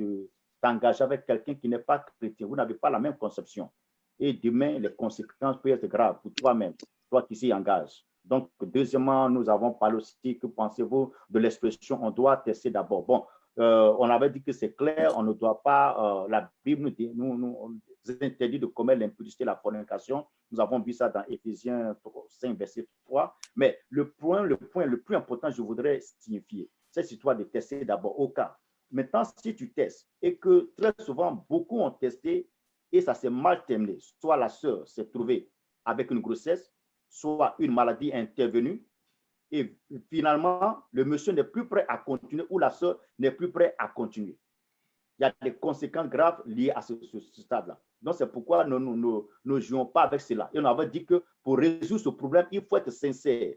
S4: t'engager avec quelqu'un qui n'est pas chrétien. Vous n'avez pas la même conception. Et demain, les conséquences peuvent être graves pour toi-même, toi qui s'y engages. Donc, deuxièmement, nous avons parlé aussi, que pensez-vous de l'expression « on doit tester d'abord ». Bon, on avait dit que c'est clair, on ne doit pas, la Bible nous interdit de commettre l'impudicité, la fornication. Nous avons vu ça dans Éphésiens 5, verset 3. Mais le point le plus important, je voudrais signifier, c'est cette histoire de tester d'abord au cas. Maintenant, si tu testes et que très souvent, beaucoup ont testé et ça s'est mal terminé, soit la sœur s'est trouvée avec une grossesse, soit une maladie intervenue, et finalement, le monsieur n'est plus prêt à continuer ou la sœur n'est plus prêt à continuer. Il y a des conséquences graves liées à ce stade-là. Donc, c'est pourquoi nous ne jouons pas avec cela. Et on avait dit que pour résoudre ce problème, il faut être sincère.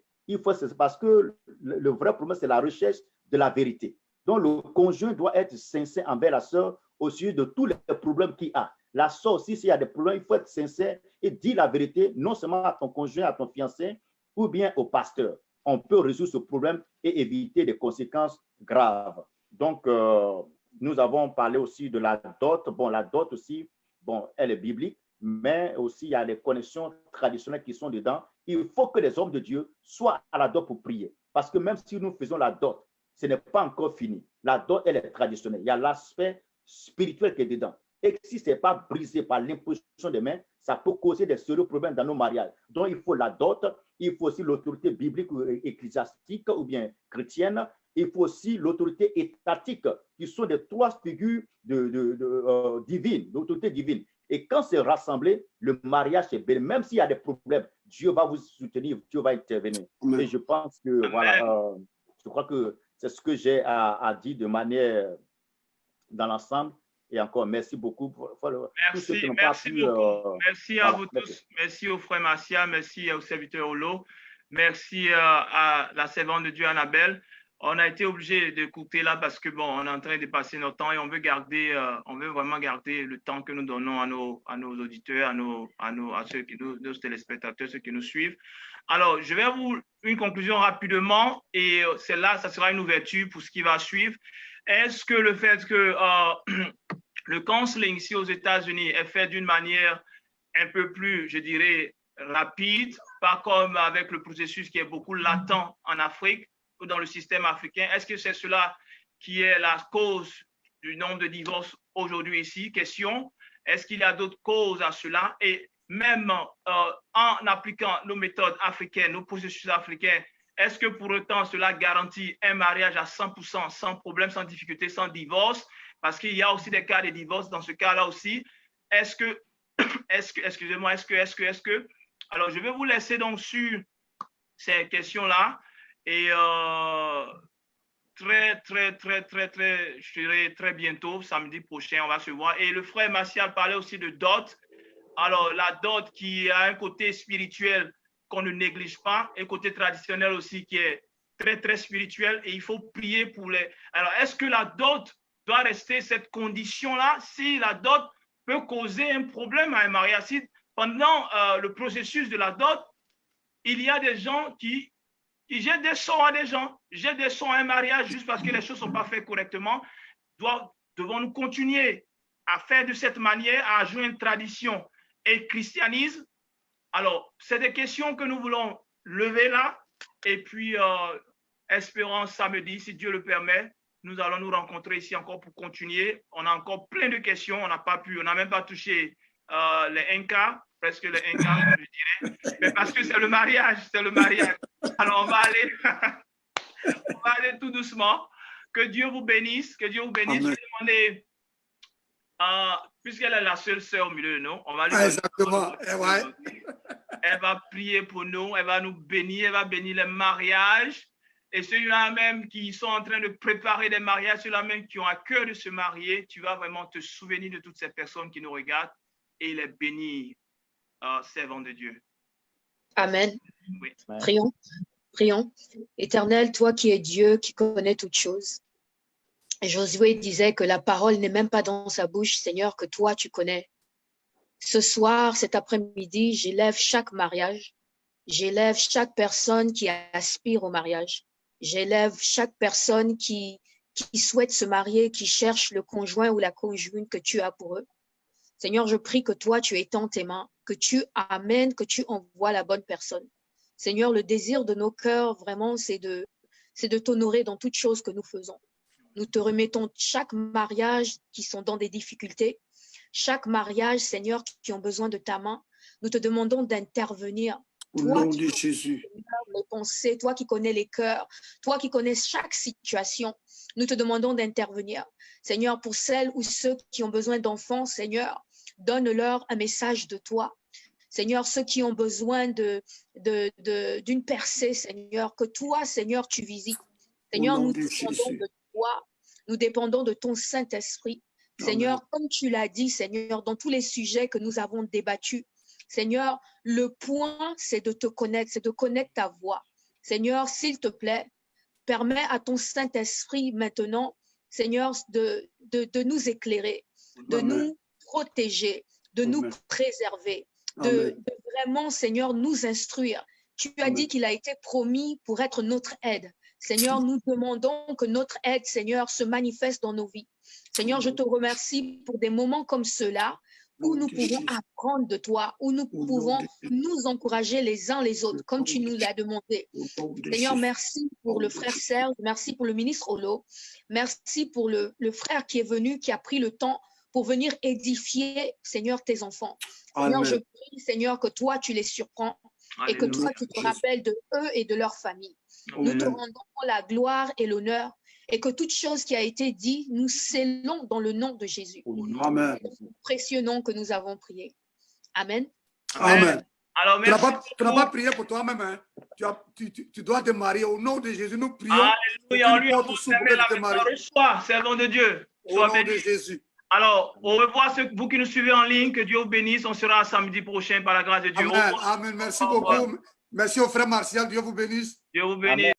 S4: Parce que le vrai problème, c'est la recherche de la vérité. Donc, le conjoint doit être sincère envers la sœur au sujet de tous les problèmes qu'il a. La sœur aussi, s'il y a des problèmes, il faut être sincère et dire la vérité, non seulement à ton conjoint, à ton fiancé, ou bien au pasteur. On peut résoudre ce problème et éviter des conséquences graves. Donc, nous avons parlé aussi de la dot. Bon, la dot aussi, bon, elle est biblique, mais aussi il y a des connexions traditionnelles qui sont dedans. Il faut que les hommes de Dieu soient à la dot pour prier. Parce que même si nous faisons la dot, ce n'est pas encore fini. La dot, elle est traditionnelle. Il y a l'aspect spirituel qui est dedans. Et si ce n'est pas brisé par l'imposition des mains, ça peut causer des sérieux problèmes dans nos mariages. Donc, il faut la dot, il faut aussi l'autorité biblique ou ecclésiastique ou bien chrétienne, il faut aussi l'autorité étatique, qui sont des trois figures divines, l'autorité divine. Et quand c'est rassemblé, le mariage est béni. Même s'il y a des problèmes, Dieu va vous soutenir, Dieu va intervenir. Et je pense que, voilà, je crois que c'est ce que j'ai à dire de manière dans l'ensemble. Et encore, merci beaucoup.
S1: Merci beaucoup. Merci à vous tous. Merci au frère Marcia. Merci au serviteur Olo. Merci à la servante de Dieu Annabelle. On a été obligé de couper là parce que bon, on est en train de passer notre temps et on veut vraiment garder le temps que nous donnons à nos auditeurs, à ceux qui nos téléspectateurs, ceux qui nous suivent. Alors, je vais vous une conclusion rapidement et celle-là, ça sera une ouverture pour ce qui va suivre. Est-ce que le fait que le counseling ici aux États-Unis est fait d'une manière un peu plus, je dirais, rapide, pas comme avec le processus qui est beaucoup latent en Afrique ou dans le système africain? Est-ce que c'est cela qui est la cause du nombre de divorces aujourd'hui ici? Question. Est-ce qu'il y a d'autres causes à cela? Et même en appliquant nos méthodes africaines, nos processus africains, est-ce que pour autant cela garantit un mariage à 100%, sans problème, sans difficulté, sans divorce? Parce qu'il y a aussi des cas de divorce dans ce cas-là aussi. Excusez-moi, est-ce que... Alors, je vais vous laisser donc sur ces questions-là. Et je dirais très bientôt, samedi prochain, on va se voir. Et le frère Martial parlait aussi de dot. Alors, la dot qui a un côté spirituel qu'on ne néglige pas, et un côté traditionnel aussi qui est très spirituel. Et il faut prier pour les... Alors, est-ce que la dot doit rester cette condition-là? Si la dot peut causer un problème à un mariage, si pendant le processus de la dot, il y a des gens qui jettent des sorts à des gens, jettent des sorts à un mariage juste parce que les choses ne sont pas faites correctement. Devons-nous continuer à faire de cette manière, à joindre tradition et christianisme? Alors, c'est des questions que nous voulons lever là. Et puis, espérons samedi, si Dieu le permet, nous allons nous rencontrer ici encore pour continuer. On a encore plein de questions. On n'a même pas touché les Incas, presque les Incas, je dirais. Mais parce que c'est le mariage, Alors, on va aller tout doucement. Que Dieu vous bénisse, que Dieu vous bénisse. Je vais demander, puisqu'elle est la seule sœur au milieu de nous, on va lui
S2: exactement.
S1: Elle va prier pour nous, elle va nous bénir, elle va bénir les mariages. Et ceux-là même qui sont en train de préparer des mariages, ceux-là même qui ont à cœur de se marier, tu vas vraiment te souvenir de toutes ces personnes qui nous regardent et les bénir, servants de Dieu.
S3: Amen.
S1: Oui.
S3: Prions. Éternel, toi qui es Dieu, qui connais toutes choses. Josué disait que la parole n'est même pas dans sa bouche, Seigneur, que toi tu connais. Ce soir, cet après-midi, j'élève chaque mariage. J'élève chaque personne qui aspire au mariage. J'élève chaque personne qui souhaite se marier, qui cherche le conjoint ou la conjointe que tu as pour eux. Seigneur, je prie que toi, tu étends tes mains, que tu amènes, que tu envoies la bonne personne. Seigneur, le désir de nos cœurs, vraiment, c'est de t'honorer dans toutes choses que nous faisons. Nous te remettons chaque mariage qui sont dans des difficultés, chaque mariage, Seigneur, qui ont besoin de ta main. Nous te demandons d'intervenir.
S2: Au nom de Jésus.
S3: Les pensées, toi qui connais les cœurs, toi qui connais chaque situation, nous te demandons d'intervenir. Seigneur, pour celles ou ceux qui ont besoin d'enfants, Seigneur, donne-leur un message de toi. Seigneur, ceux qui ont besoin d'une percée, Seigneur, que toi, Seigneur, tu visites. Seigneur, nous dépendons de toi, nous dépendons de ton Saint-Esprit. Seigneur, comme tu l'as dit, Seigneur, dans tous les sujets que nous avons débattus, Seigneur, le point, c'est de te connaître, c'est de connaître ta voix. Seigneur, s'il te plaît, permets à ton Saint-Esprit maintenant, Seigneur, de nous éclairer, de nous protéger, de nous préserver, de vraiment, Seigneur, nous instruire. Tu as dit qu'il a été promis pour être notre aide. Seigneur, nous demandons que notre aide, Seigneur, se manifeste dans nos vies. Seigneur, je te remercie pour des moments comme ceux-là, où nous pouvons apprendre de toi, où nous pouvons nous encourager les uns les autres, comme tu nous l'as demandé. Seigneur, merci pour le frère Serge, merci pour le ministre Olo, merci pour le frère qui est venu, qui a pris le temps pour venir édifier, Seigneur, tes enfants. Seigneur, je prie, Seigneur, que toi, tu les surprends et que toi, tu te rappelles de eux et de leur famille. Nous te rendons la gloire et l'honneur et que toute chose qui a été dit, nous scellons dans le nom de Jésus.
S2: Amen.
S3: Précieux nom que nous avons prié. Amen.
S2: Amen.
S1: Alors, merci.
S2: Tu n'as pas prié pour toi-même. Hein? Tu dois te marier au nom de Jésus. Nous prions.
S1: Alléluia. On lui reçois, servant de Dieu.
S2: Au nom de Jésus.
S1: Alors, au revoir vous qui nous suivez en ligne. Que Dieu vous bénisse. On sera samedi prochain par la grâce de Dieu.
S2: Amen. Amen. Merci beaucoup. Merci au frère Martial. Dieu vous bénisse.
S1: Dieu vous bénisse.